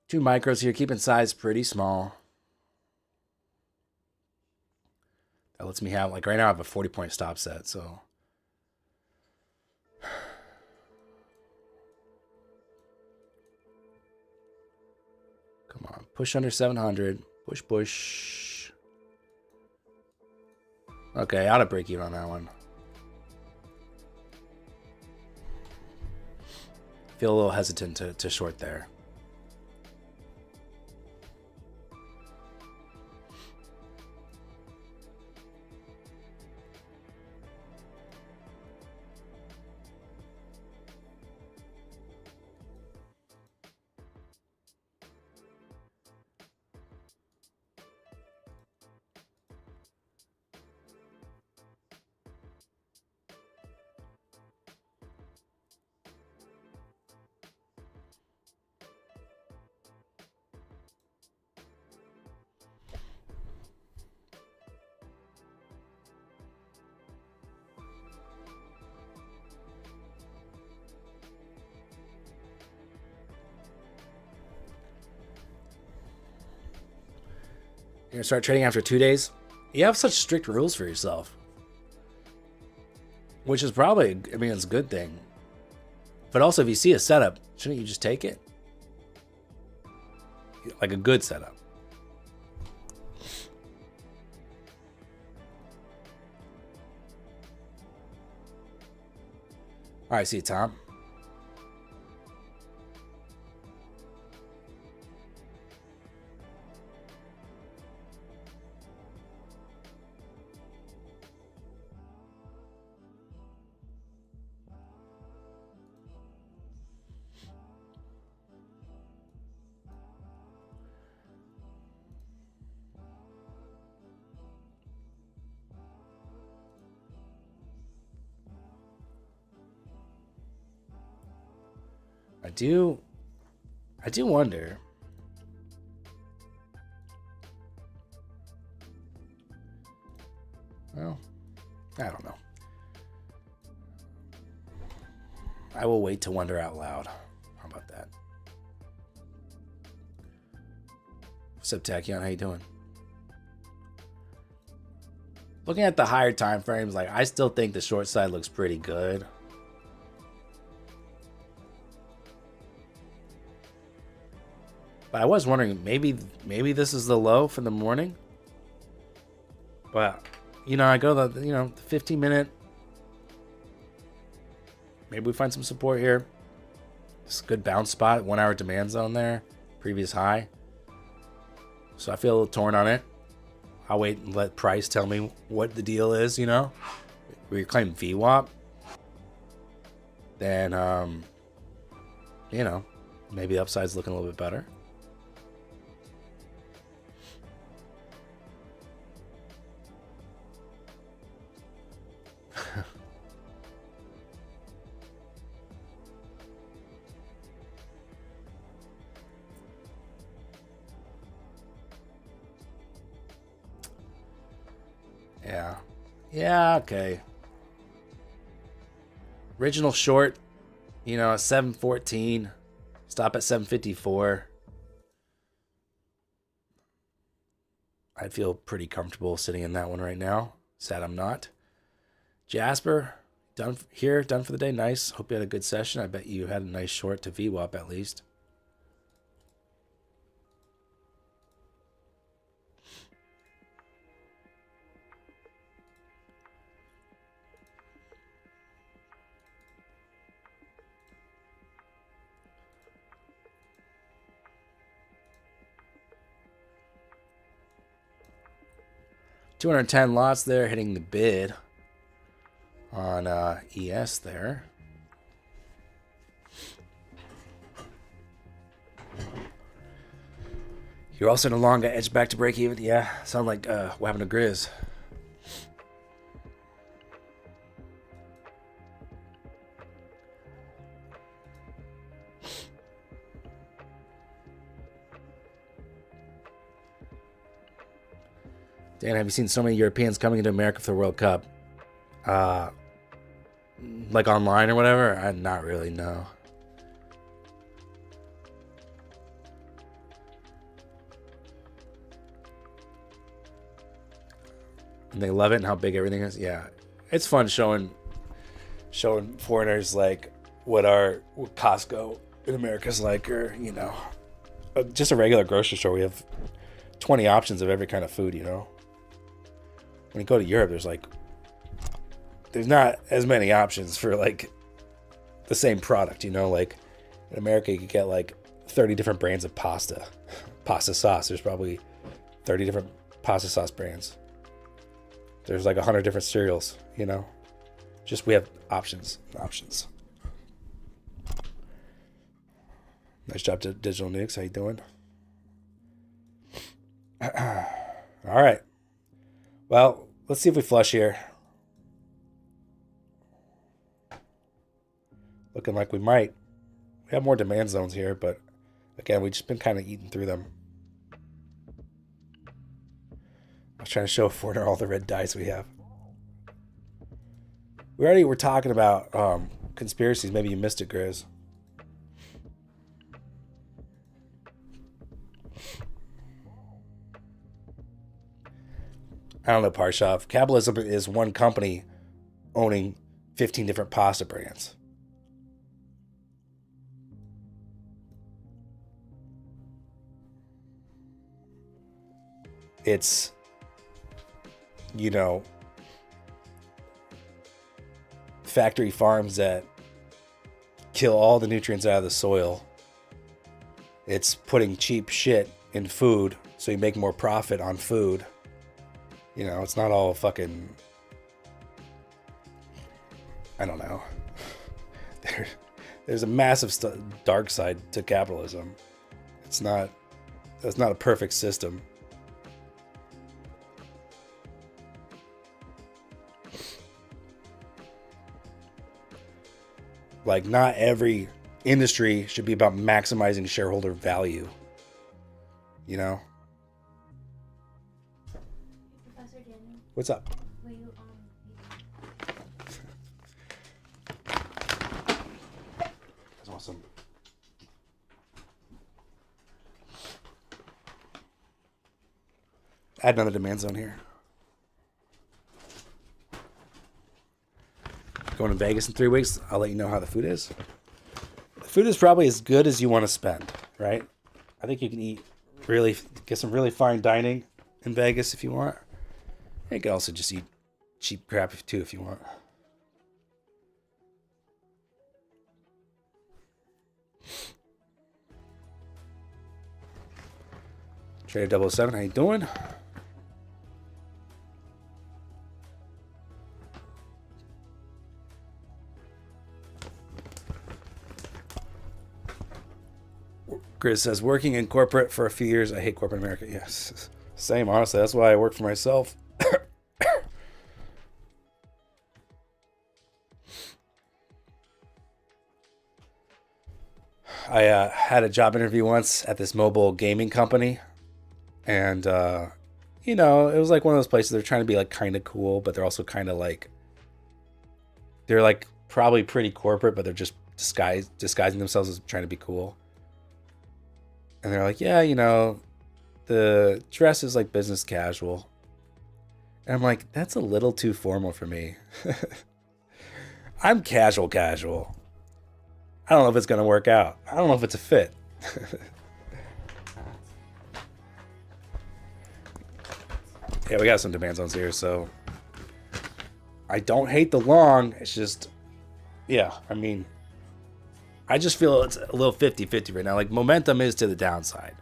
Two micros here, keeping size pretty small. That lets me have, like right now I have a 40 point stop set, so. Come on, push under 700. Push, push. Okay, I ought to break even on that one. Feel a little hesitant to short there. You're gonna start trading after 2 days. You have such strict rules for yourself, which is probably, I mean, it's a good thing. But also, if you see a setup, shouldn't you just take it? Like a good setup. All right, see you, Tom. I do wonder. Well, I don't know. I will wait to wonder out loud. How about that? What's up, Tachyon? How you doing? Looking at the higher time frames, like I still think the short side looks pretty good. But I was wondering, maybe this is the low for the morning. But you know, I go the 15-minute. Maybe we find some support here. It's a good bounce spot. 1 hour demand zone there. Previous high. So I feel a little torn on it. I'll wait and let price tell me what the deal is, you know. We claim VWAP. Then, you know, maybe the upside's looking a little bit better. Yeah, okay. Original short, you know, at 714. Stop at 754. I feel pretty comfortable sitting in that one right now. Sad I'm not. Jasper, done for the day. Nice. Hope you had a good session. I bet you had a nice short to VWAP at least. $210 lots there, hitting the bid on ES there. You're also no longer edge back to break even. Yeah, sound like what happened to Grizz. Dan, have you seen so many Europeans coming into America for the World Cup? Like online or whatever? Not really, no. And they love it and how big everything is. Yeah, it's fun showing foreigners like what Costco in America's like, or you know, just a regular grocery store. We have 20 options of every kind of food, you know. When you go to Europe, there's not as many options for like the same product, you know. Like in America, you could get like 30 different brands of pasta sauce. There's probably 30 different pasta sauce brands. There's like 100 different cereals, you know. Just we have options. Nice job to Digital Nukes. How you doing? All right. Well, let's see if we flush here. Looking like we might. We have more demand zones here, but again, we've just been kind of eating through them. I was trying to show Fortner all the red dice we have. We already were talking about conspiracies. Maybe you missed it, Grizz. I don't know, Parshav. Capitalism is one company owning 15 different pasta brands. It's, you know, factory farms that kill all the nutrients out of the soil. It's putting cheap shit in food so you make more profit on food. You know, it's not all fucking, I don't know. There's a massive dark side to capitalism. It's not a perfect system. Like, not every industry should be about maximizing shareholder value. You know? Professor Daniel, What's up? will you That's awesome. Add another demand zone here. Going to Vegas in 3 weeks. I'll let you know how the food is. The food is probably as good as you want to spend, right? I think you can get some really fine dining in Vegas if you want. You can also just eat cheap crap too if you want. Trader 007, how you doing? Chris says, working in corporate for a few years, I hate corporate America. Yes, same, honestly. That's why I work for myself. I had a job interview once at this mobile gaming company. And, you know, it was like one of those places they're trying to be like kind of cool, but they're also kind of like, they're like probably pretty corporate, but they're just disguising themselves as trying to be cool. And they're like, yeah, you know, the dress is like business casual. And I'm like, that's a little too formal for me. I'm casual. I don't know if it's going to work out. I don't know if it's a fit. Yeah, we got some demand zones here, so I don't hate the long. It's just, yeah, I mean, I just feel it's a little 50-50 right now. Like, momentum is to the downside.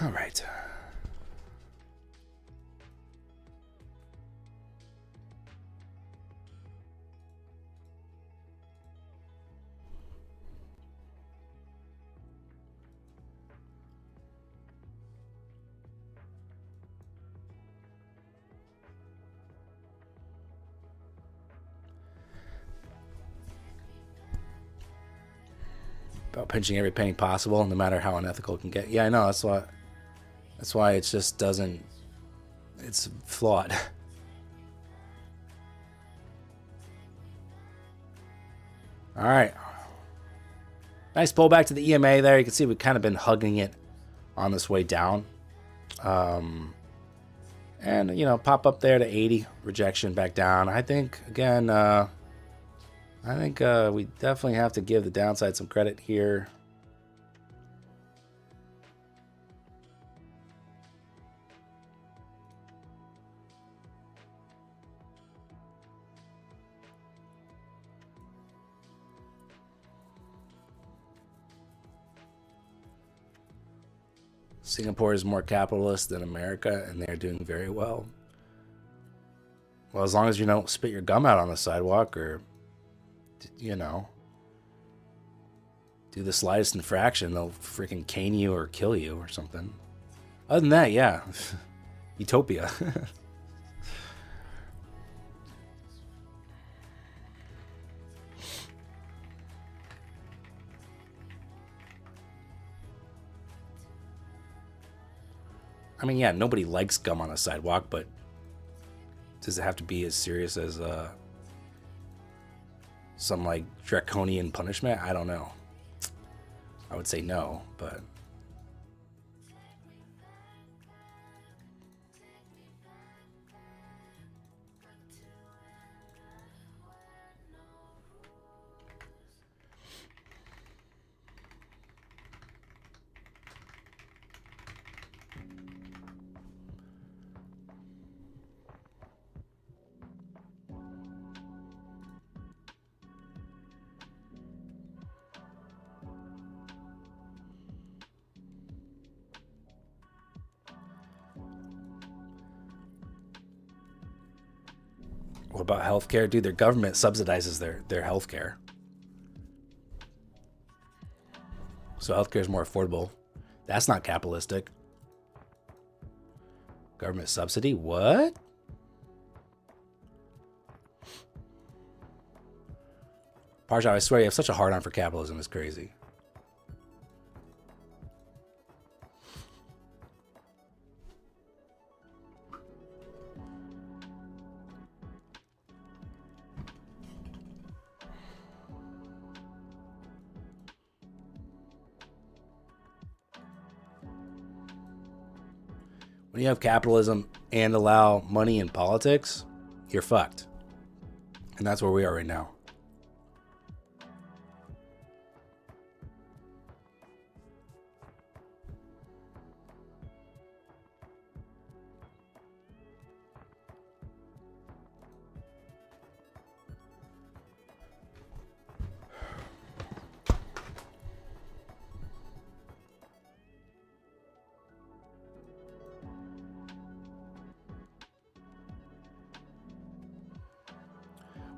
All right. About pinching every penny possible, no matter how unethical it can get. Yeah, I know. That's why it just doesn't. It's flawed. All right. Nice pullback to the EMA there. You can see we've kind of been hugging it on this way down. And, you know, pop up there to 80. Rejection back down. I think, again, we definitely have to give the downside some credit here. Singapore is more capitalist than America, and they're doing very well. Well, as long as you don't spit your gum out on the sidewalk or, you know, do the slightest infraction, they'll freaking cane you or kill you or something. Other than that, yeah. Utopia. I mean, yeah, nobody likes gum on the sidewalk, but does it have to be as serious as some like draconian punishment? I don't know. I would say no, but what about healthcare? Dude, their government subsidizes their healthcare. So healthcare is more affordable. That's not capitalistic. Government subsidy? What? Parshad, I swear you have such a hard-on for capitalism. It's crazy. When you have capitalism and allow money in politics, you're fucked. And that's where we are right now.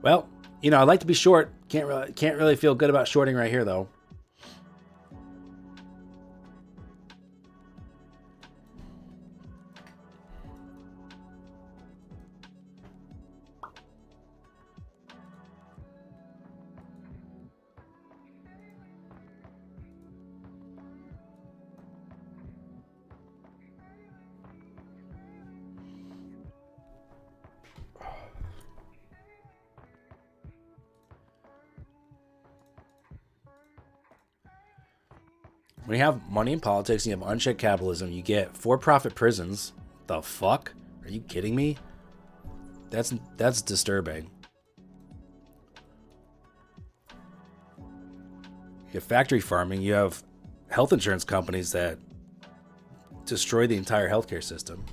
Well, you know, I'd like to be short. Can't really feel good about shorting right here, though. When you have money in politics and you have unchecked capitalism, you get for-profit prisons. The fuck? Are you kidding me? That's disturbing. You have factory farming. You have health insurance companies that destroy the entire healthcare system.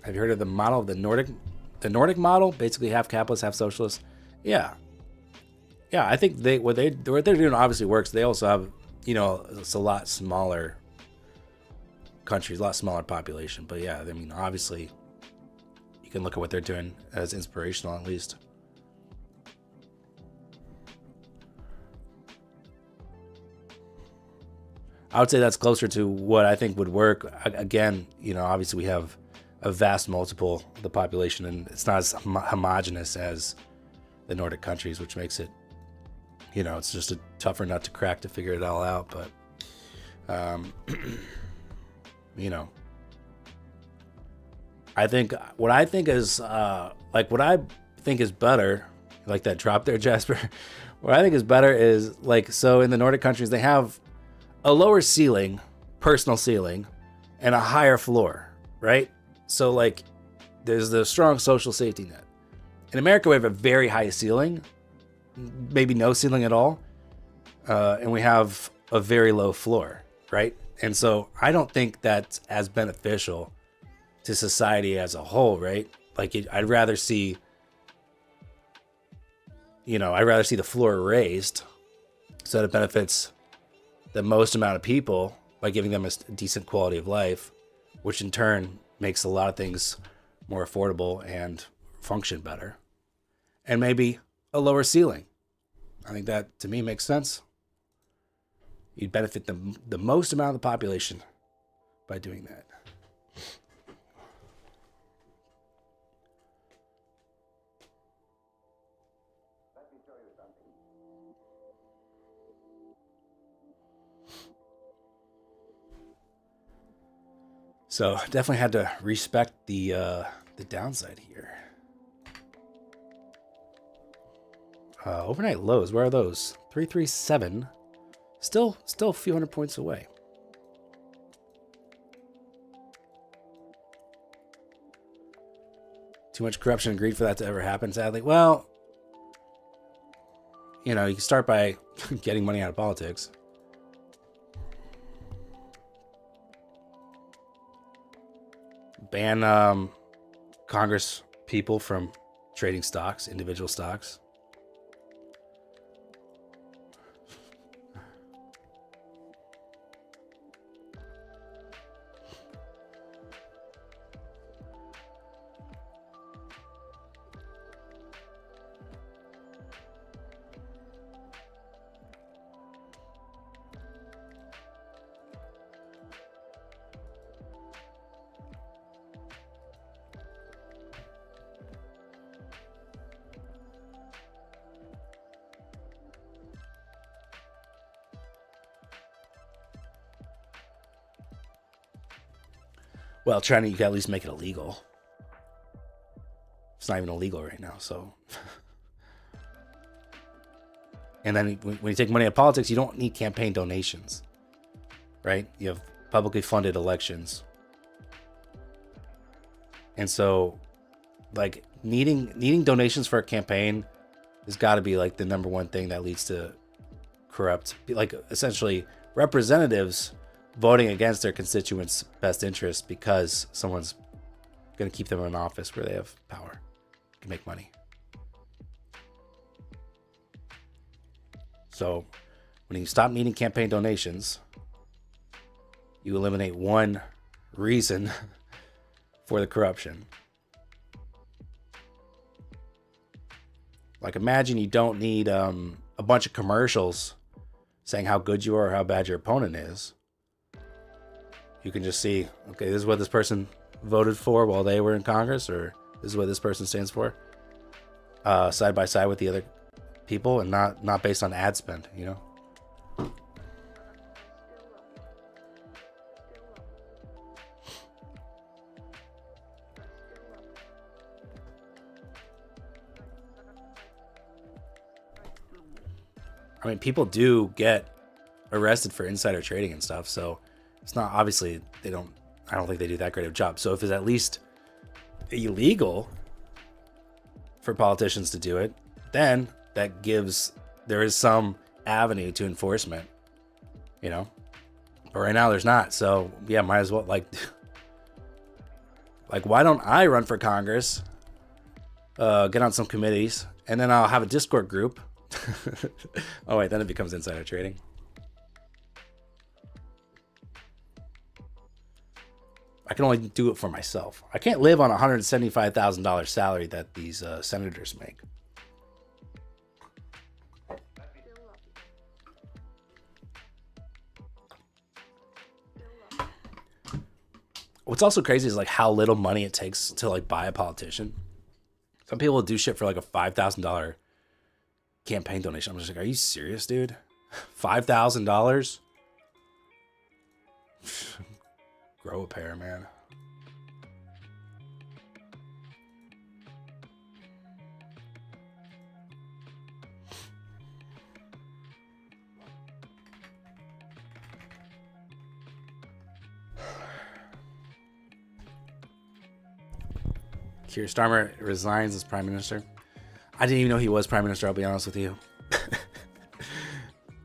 Have you heard of the model of the Nordic model? Basically, half capitalist, half socialist. Yeah, I think what they're doing obviously works. They also have, it's a lot smaller countries, a lot smaller population. But yeah, I mean, obviously, you can look at what they're doing as inspirational, at least. I would say that's closer to what I think would work. Again, obviously we have a vast multiple of the population, and it's not as homogenous as the Nordic countries, which makes it, it's just a tougher nut to crack to figure it all out. But, I think what I think is better, like that drop there, Jasper. What I think is better is so in the Nordic countries, they have a lower ceiling, personal ceiling, and a higher floor, right? So there's the strong social safety net. In America, we have a very high ceiling, maybe no ceiling at all, and we have a very low floor, right? And so I don't think that's as beneficial to society as a whole, right? I'd rather see, the floor raised so that it benefits the most amount of people by giving them a decent quality of life, which in turn makes a lot of things more affordable and function better. And maybe a lower ceiling. I think that, to me, makes sense. You'd benefit the most amount of the population by doing that. So definitely had to respect the downside here. Overnight lows, where are those? 337. Still a few hundred points away. Too much corruption and greed for that to ever happen, sadly. Well, you can start by getting money out of politics. Ban Congress people from trading stocks, individual stocks. Well, China, you can at least make it illegal. It's not even illegal right now, so. And then when you take money out of politics, you don't need campaign donations, right? You have publicly funded elections. And so, needing donations for a campaign has got to be the number one thing that leads to corrupt, essentially representatives voting against their constituents' best interest because someone's going to keep them in office where they have power, can make money. So when you stop needing campaign donations, you eliminate one reason for the corruption. Imagine you don't need a bunch of commercials saying how good you are or how bad your opponent is. You can just see, okay, this is what this person voted for while they were in Congress, or this is what this person stands for, side by side with the other people, and not based on ad spend, I mean, people do get arrested for insider trading and stuff, so it's not, obviously, I don't think they do that great of a job. So if it's at least illegal for politicians to do it, then there is some avenue to enforcement, But right now there's not. So yeah, might as well, Like, why don't I run for Congress, get on some committees, and then I'll have a Discord group. Oh, wait, then it becomes insider trading. I can only do it for myself. I can't live on a $175,000 salary that these senators make. What's also crazy is like how little money it takes to like buy a politician. Some people do shit for like a $5,000 campaign donation. I'm just like, are you serious, dude? $5,000? Grow a pair, man. Keir Starmer resigns as prime minister. I didn't even know he was prime minister, I'll be honest with you.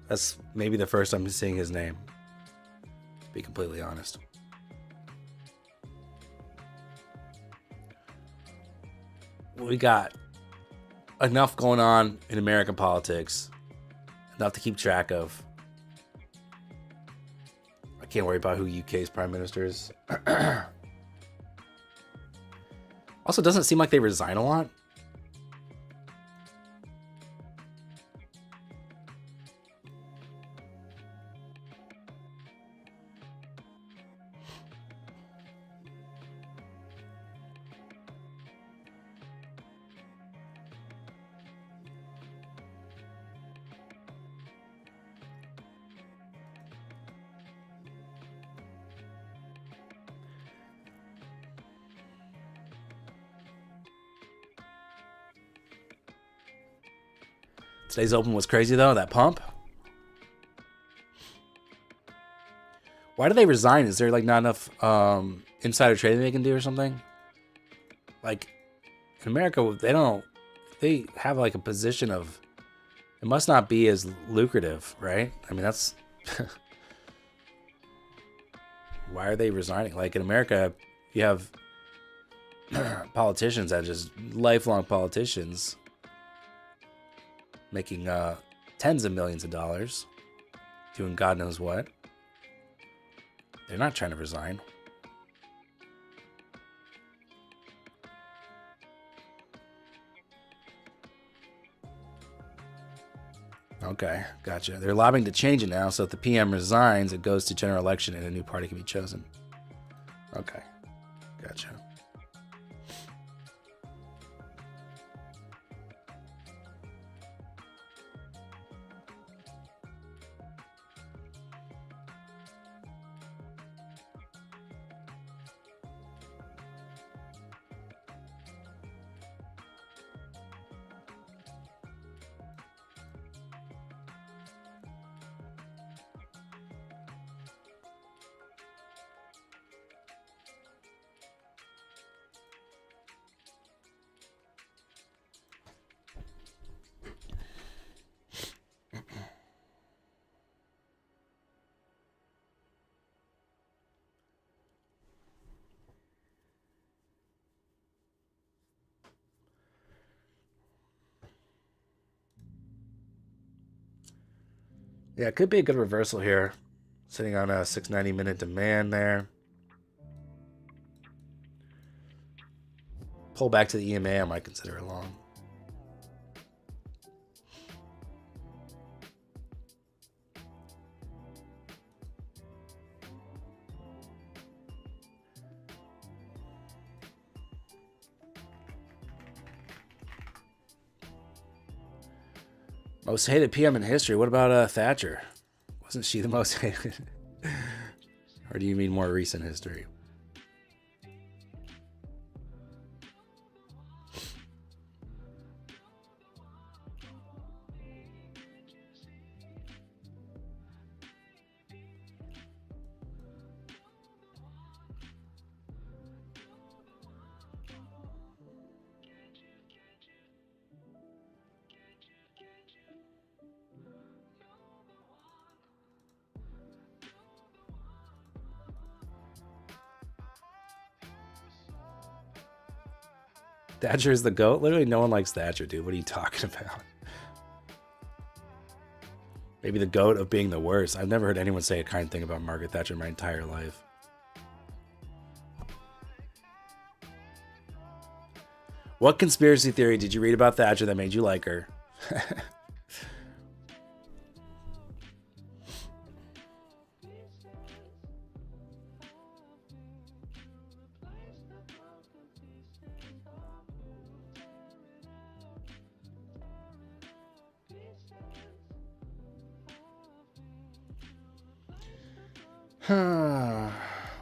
That's maybe the first time I'm seeing his name, to be completely honest. We got enough going on in American politics, enough to keep track of. I can't worry about who UK's prime minister is. Also, doesn't it seem like they resign a lot? Today's open was crazy, though. That pump. Why do they resign? Is there like not enough insider trading they can do or something? Like in America, they have like a position of, it must not be as lucrative, right? I mean, that's why are they resigning? Like in America, you have politicians that are just lifelong politicians making tens of millions of dollars, doing God knows what. They're not trying to resign. Okay, gotcha. They're lobbying to change it now, so if the PM resigns, it goes to general election and a new party can be chosen. Okay, gotcha. Yeah, it could be a good reversal here. Sitting on a 690-minute demand there. Pull back to the EMA, I might consider it long. Most hated PM in history. What about Thatcher? Wasn't she the most hated? Or do you mean more recent history? Thatcher is the GOAT? Literally no one likes Thatcher, dude. What are you talking about? Maybe the GOAT of being the worst. I've never heard anyone say a kind thing about Margaret Thatcher in my entire life. What conspiracy theory did you read about Thatcher that made you like her?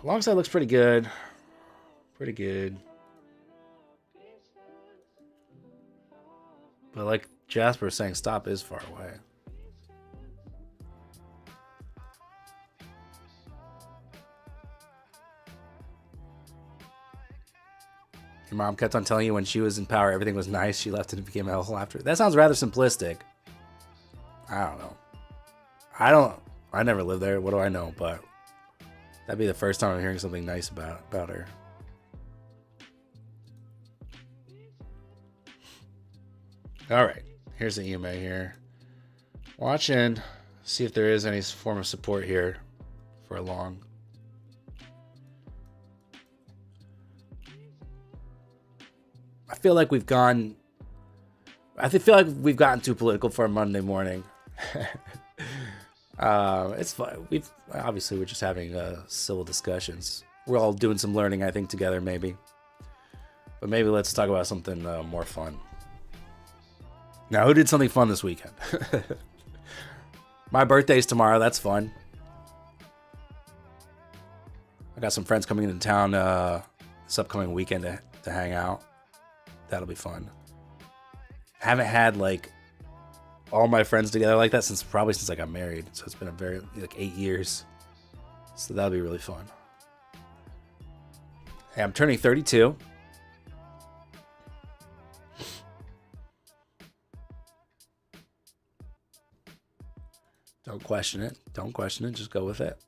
Longside looks pretty good. Pretty good. But like Jasper was saying, stop is far away. Your mom kept on telling you when she was in power everything was nice. She left and it became a hellhole after. That sounds rather simplistic. I don't know. I never lived there. What do I know? But that'd be the first time I'm hearing something nice about her. All right, here's the EMA here. Watch in, see if there is any form of support here for a long. I feel like we've gotten too political for a Monday morning. It's fine. We're just having civil discussions. We're all doing some learning, I think, together, maybe. But maybe let's talk about something more fun. Now, who did something fun this weekend? My birthday's tomorrow. That's fun. I got some friends coming into town this upcoming weekend to hang out. That'll be fun. Haven't had like all my friends together like that since I got married. So it's been 8 years. So that'll be really fun. Hey, I'm turning 32. Don't question it. Don't question it. Just go with it.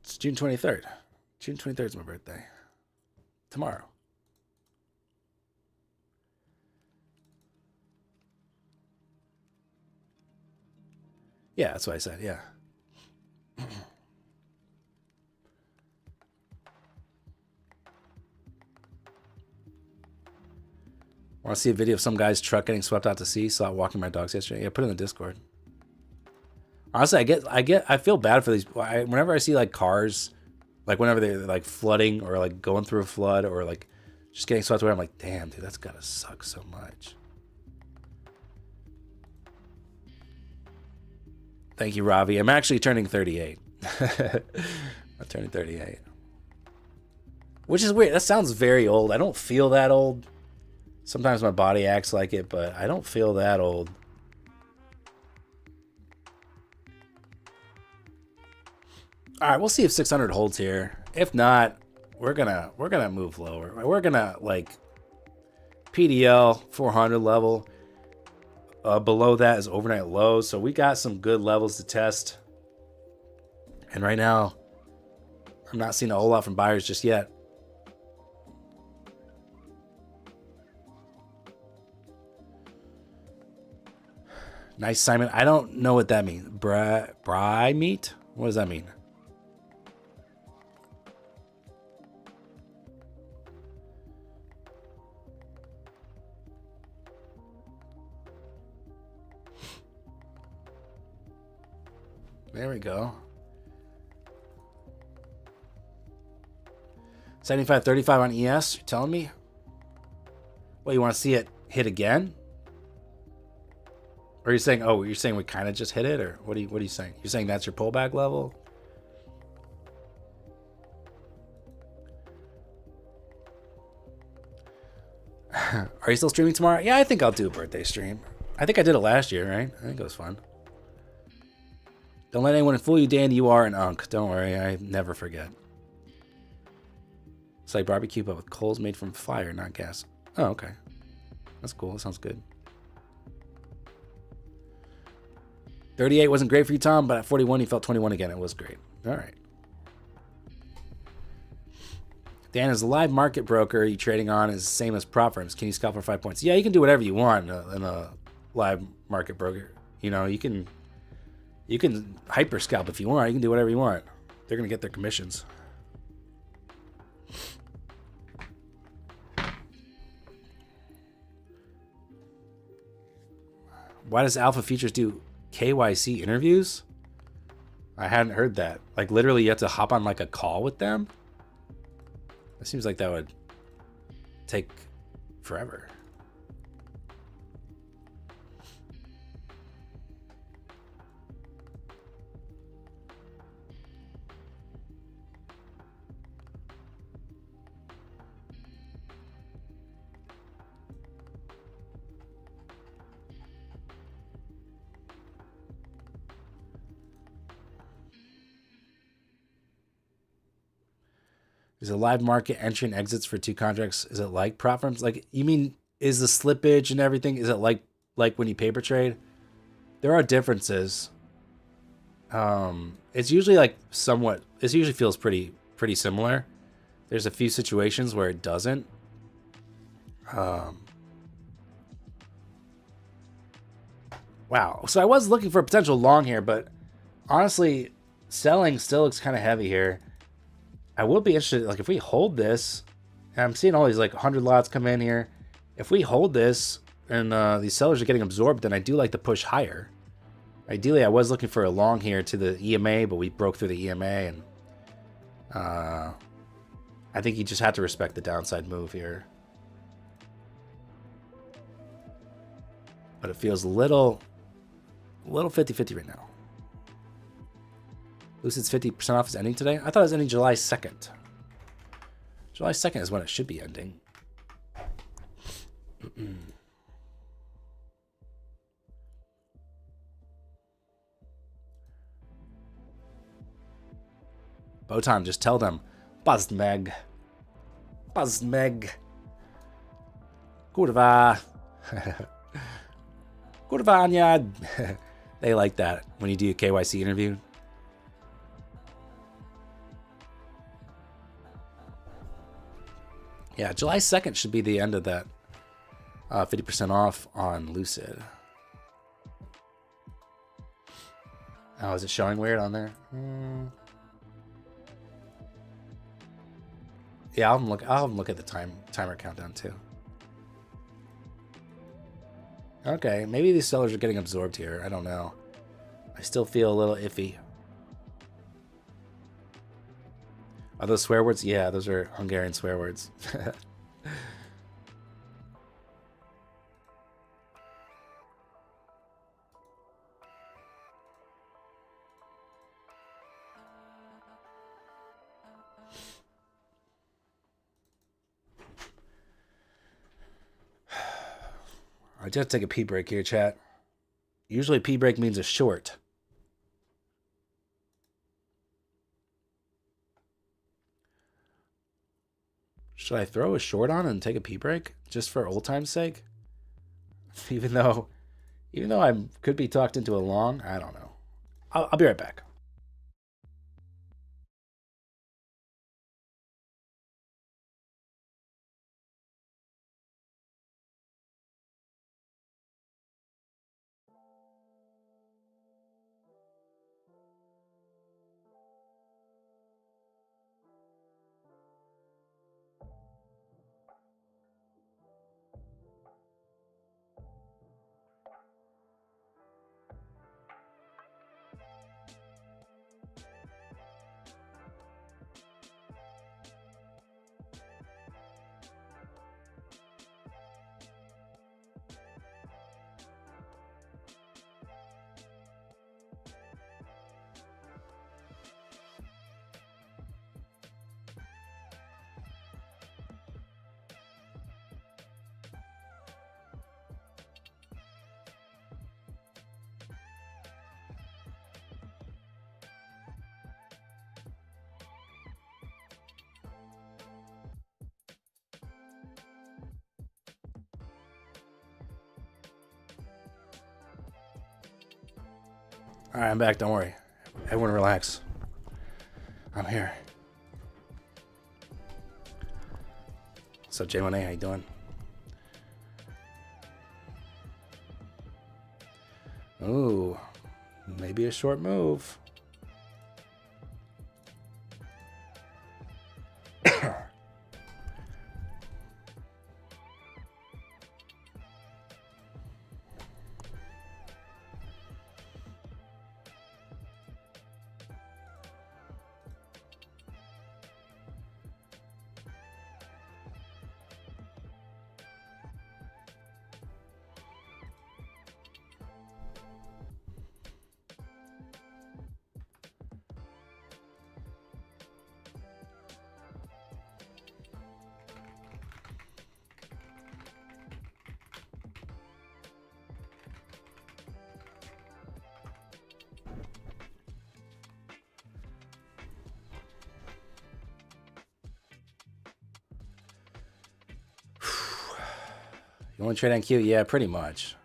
It's June 23rd. June 23rd is my birthday. Tomorrow. Yeah, that's what I said. Yeah. Want to see a video of some guy's truck getting swept out to sea? Saw it walking my dogs yesterday. Yeah, put it in the Discord. Honestly, I feel bad for these. Whenever I see like cars, like whenever they're like flooding or like going through a flood or like just getting swept away, I'm like, damn, dude, that's gotta suck so much. Thank you, Ravi. I'm actually turning 38. I'm turning 38. Which is weird. That sounds very old. I don't feel that old. Sometimes my body acts like it, but I don't feel that old. All right, we'll see if 600 holds here. If not, we're gonna move lower. We're gonna like PDL 400 level. Below that is overnight lows, so we got some good levels to test. And right now, I'm not seeing a whole lot from buyers just yet. Nice Simon. I don't know what that means. Bry meat? What does that mean? There we go. 75.35 on ES. You're telling me? What, you want to see it hit again? Or you're saying we kind of just hit it, or what are you saying? You're saying that's your pullback level? Are you still streaming tomorrow? Yeah, I think I'll do a birthday stream. I think I did it last year, right? I think it was fun. Don't let anyone fool you, Dan. You are an unk. Don't worry, I never forget. It's like barbecue, but with coals made from fire, not gas. Oh, okay. That's cool. That sounds good. 38 wasn't great for you, Tom, but at 41, you felt 21 again. It was great. All right. Dan, is the live market broker you trading on is the same as prop firms? Can you scalp for 5 points? Yeah, you can do whatever you want in a live market broker. You know, you can hyper scalp if you want. You can do whatever you want. They're gonna get their commissions. Why does Alpha Futures do KYC interviews? I hadn't heard that. Like, literally, you have to hop on like a call with them. It seems like that would take forever. Is it live market entry and exits for 2 contracts? Is it like prop firms? Like, you mean, is the slippage and everything, is it like when you paper trade? There are differences. It's usually like somewhat, it usually feels pretty similar. There's a few situations where it doesn't. Wow. So I was looking for a potential long here, but honestly, selling still looks kind of heavy here. I will be interested, like, if we hold this, and I'm seeing all these like 100 lots come in here. If we hold this and these sellers are getting absorbed, then I do like to push higher. Ideally, I was looking for a long here to the EMA, but we broke through the EMA, and I think you just have to respect the downside move here. But it feels a little 50-50 right now. Lucid's 50% off is ending today? I thought it was ending July 2nd. July 2nd is when it should be ending. Botan, just tell them. Buzzmeg. Buzzmeg. Kurva. Kurvanya. They like that when you do a KYC interview. Yeah, July 2nd should be the end of that 50% off on Lucid. Oh, is it showing weird on there? Yeah, I'll have them look at the timer countdown too. Okay, maybe these sellers are getting absorbed here. I don't know. I still feel a little iffy. Are those swear words? Yeah, those are Hungarian swear words. I just take a pee break here, chat. Usually pee break means a short. Should I throw a short on and take a pee break just for old time's sake? Even though I could be talked into a long, I don't know. I'll be right back. All right, I'm back. Don't worry. Everyone relax. I'm here. What's up, J1A? How you doing? Ooh, maybe a short move. You want to trade on Q? Yeah, pretty much.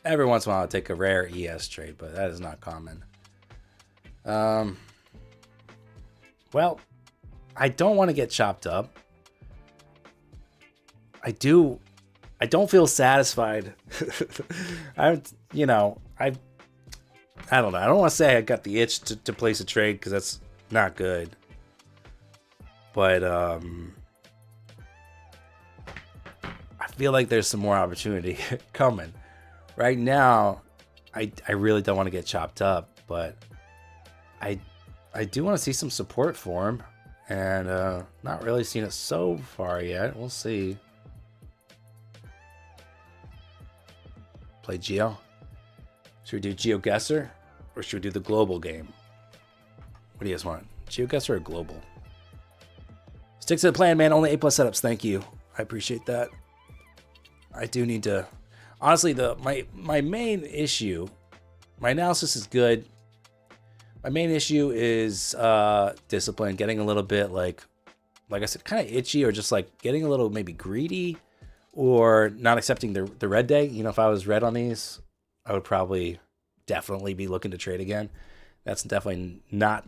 Every once in a while, I'll take a rare ES trade, but that is not common. Well, I don't want to get chopped up. I don't feel satisfied. I don't know. I don't know. I don't want to say I got the itch to place a trade because that's not good. But I feel like there's some more opportunity coming. Right now, I really don't want to get chopped up, but I do want to see some support for him, and not really seen it so far yet. We'll see. Play Geo. Should we do GeoGuessr, or should we do the global game? What do you guys want? GeoGuessr or global? Stick to the plan, man. Only A+ setups. Thank you. I appreciate that. I do need to. Honestly, my main issue, my analysis is good. My main issue is discipline, getting a little bit like I said, kind of itchy, or just like getting a little maybe greedy, or not accepting the red day. You know, if I was red on these, I would probably definitely be looking to trade again. That's definitely not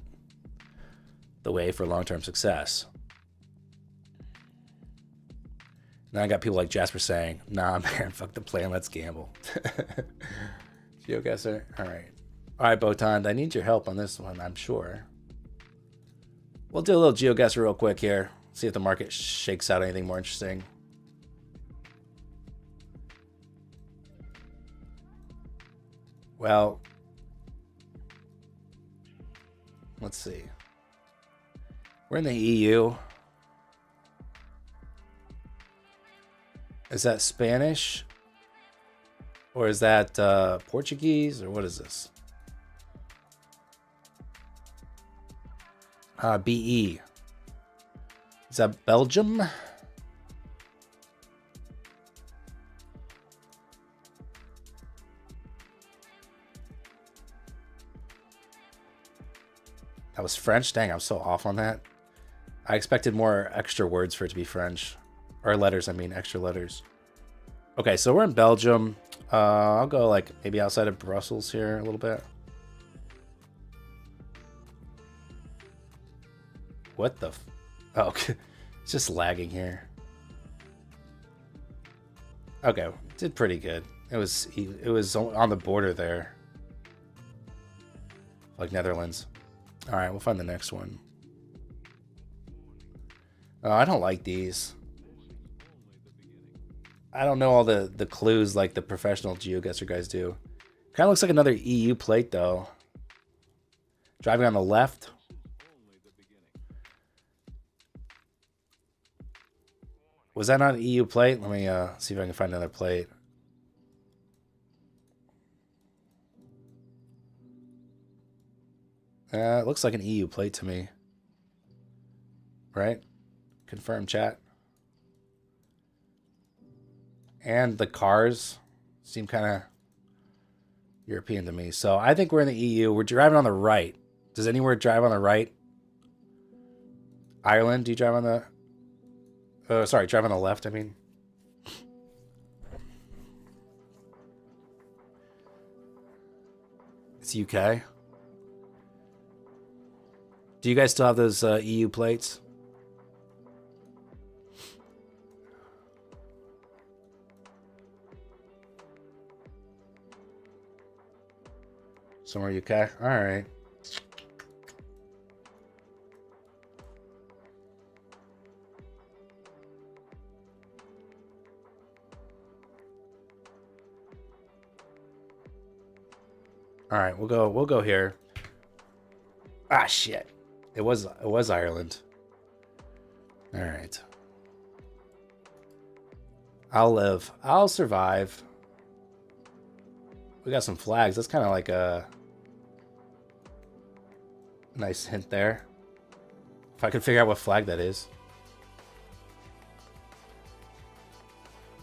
the way for long-term success. Now I got people like Jasper saying, nah, man, fuck the plan, let's gamble. GeoGuessr, all right. All right, Botan, I need your help on this one, I'm sure. We'll do a little GeoGuessr real quick here. See if the market shakes out anything more interesting. Well, let's see. We're in the EU. Is that Spanish? Or is that Portuguese? Or what is this? BE. Is that Belgium? That was French? Dang, I'm so off on that. I expected more extra words for it to be French. Or letters, I mean, extra letters. Okay, so we're in Belgium. I'll go like maybe outside of Brussels here a little bit. What the? Oh, okay. It's just lagging here. Okay, did pretty good. It was on the border there, like Netherlands. All right, we'll find the next one. Oh, I don't like these. I don't know all the clues like the professional GeoGuessr guys do. Kind of looks like another EU plate though. Driving on the left. Was that not an EU plate? Let me see if I can find another plate. It looks like an EU plate to me. Right? Confirm, chat. And the cars seem kind of European to me. So I think we're in the EU. We're driving on the right. Does anywhere drive on the right? Ireland, do you drive on the... sorry, drive on the left, I mean. It's UK. Do you guys still have those EU plates? Somewhere UK. All right. All right, we'll go here. Ah, shit. It was Ireland. All right. I'll live. I'll survive. We got some flags. That's kind of like a nice hint there. If I could figure out what flag that is.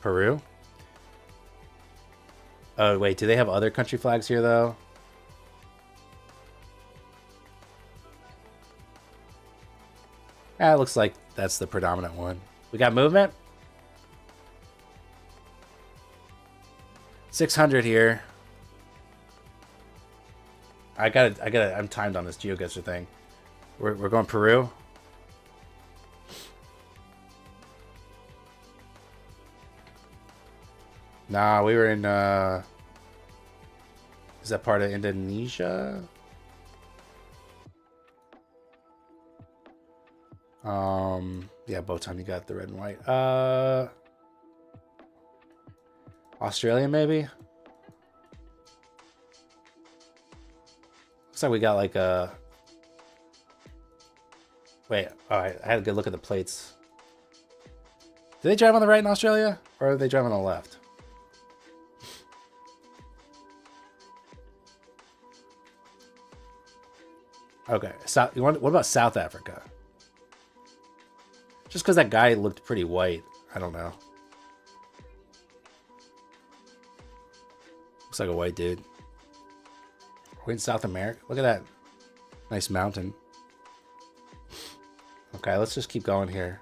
Peru? Oh, wait. Do they have other country flags here, though? It looks like that's the predominant one. We got movement. 600 here. I'm timed on this GeoGuessr thing. We're going Peru. Nah, we were in, is that part of Indonesia? Yeah, Botan, you got the red and white. Australia, maybe? Looks like we got like a... Wait, alright, I had a good look at the plates. Do they drive on the right in Australia? Or do they drive on the left? Okay, what about South Africa? Just because that guy looked pretty white. I don't know. Looks like a white dude. We're in South America. Look at that. Nice mountain. Okay, let's just keep going here.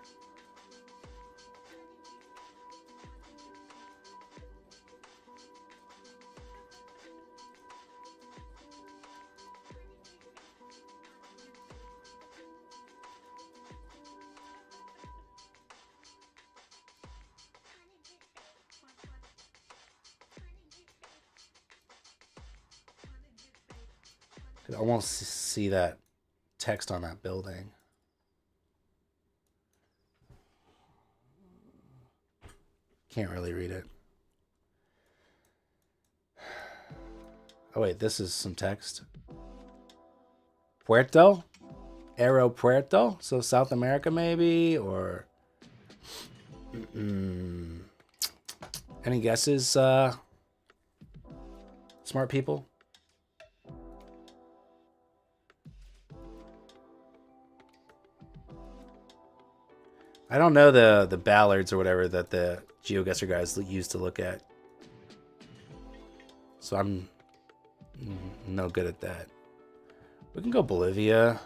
Could almost see that text on that building. Can't really read it. Oh wait, this is some text. Puerto? Aeropuerto? So South America maybe? Or... Any guesses, smart people? I don't know the ballards or whatever that the GeoGuessr guys used to look at. So I'm no good at that. We can go Bolivia.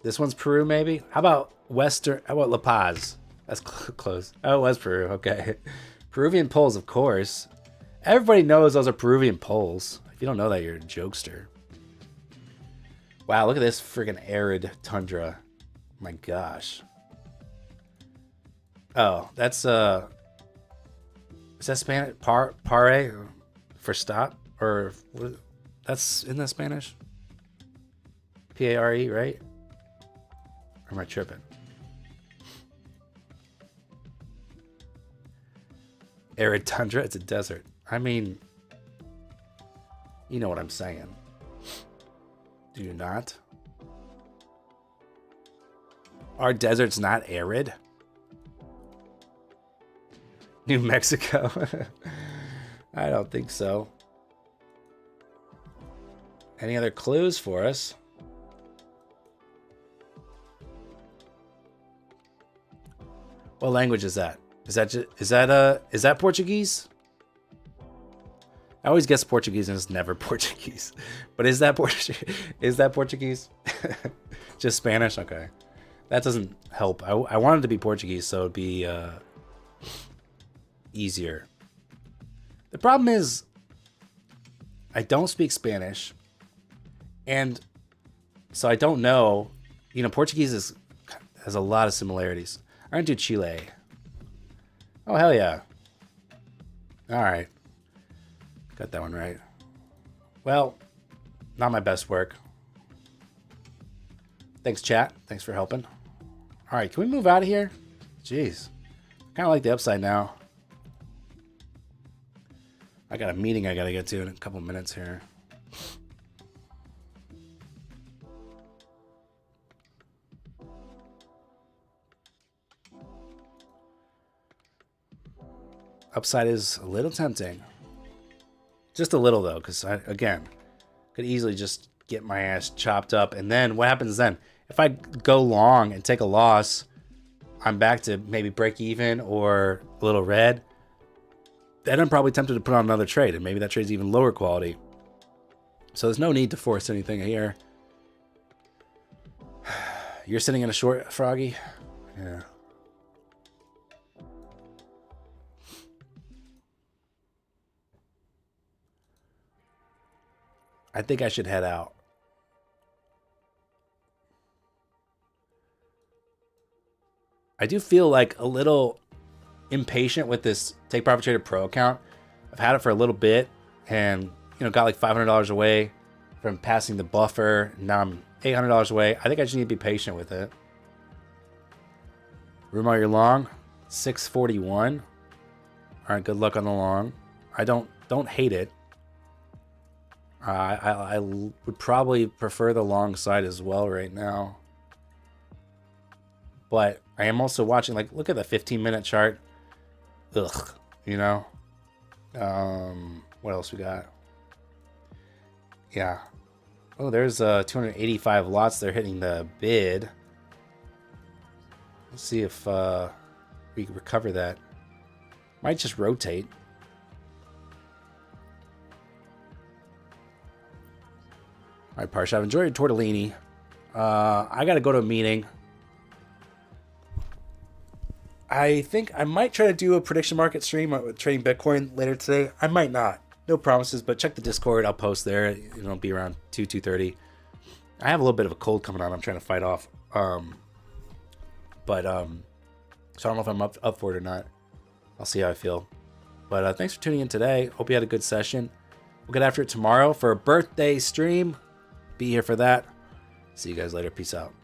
This one's Peru, maybe? How about La Paz? That's close. Oh, it was Peru. Okay. Peruvian poles, of course. Everybody knows those are Peruvian poles. If you don't know that, you're a jokester. Wow, look at this freaking arid tundra. My gosh. Oh, that's is that Spanish? Pare for stop, or that's isn't that Spanish? Pare, right? Or am I tripping? Arid tundra, it's a desert. I mean, you know what I'm saying. Do you not? Are deserts not arid? New Mexico? I don't think so. Any other clues for us? What language is that? Is that Portuguese? I always guess Portuguese and it's never Portuguese. But is that Portuguese? Just Spanish? Okay. That doesn't help. I wanted to be Portuguese, so it'd be easier. The problem is I don't speak Spanish, and so I don't know. You know, Portuguese has a lot of similarities. I'm gonna do Chile. Oh, hell yeah. All right. Got that one right. Well, Not my best work. Thanks, chat. Thanks for helping. All right, can we move out of here? Jeez. Kind of like the upside now. I got a meeting I got to get to in a couple minutes here. Upside is a little tempting. Just a little, though, because, again, could easily just get my ass chopped up. And then what happens then? If I go long and take a loss, I'm back to maybe break even or a little red. Then I'm probably tempted to put on another trade, and maybe that trade's even lower quality. So there's no need to force anything here. You're sitting in a short, Froggy? Yeah. I think I should head out. I do feel like a little impatient with this Take Profit Trader Pro account. I've had it for a little bit and, got like $500 away from passing the buffer. Now I'm $800 away. I think I just need to be patient with it. Room all year long, 641. All right, good luck on the long. I don't hate it. I would probably prefer the long side as well right now. But I am also watching, like, look at the 15-minute chart. Ugh, what else we got? Yeah. Oh, there's 285 lots. They're hitting the bid. Let's see if we can recover that. Might just rotate. All right, Parshav, enjoy your tortellini. I got to go to a meeting. I think I might try to do a prediction market stream with trading Bitcoin later today. I might not. No promises, but check the Discord. I'll post there. It'll be around 2:30. I have a little bit of a cold coming on. I'm trying to fight off. So I don't know if I'm up for it or not. I'll see how I feel. But thanks for tuning in today. Hope you had a good session. We'll get after it tomorrow for a birthday stream. Be here for that. See you guys later. Peace out.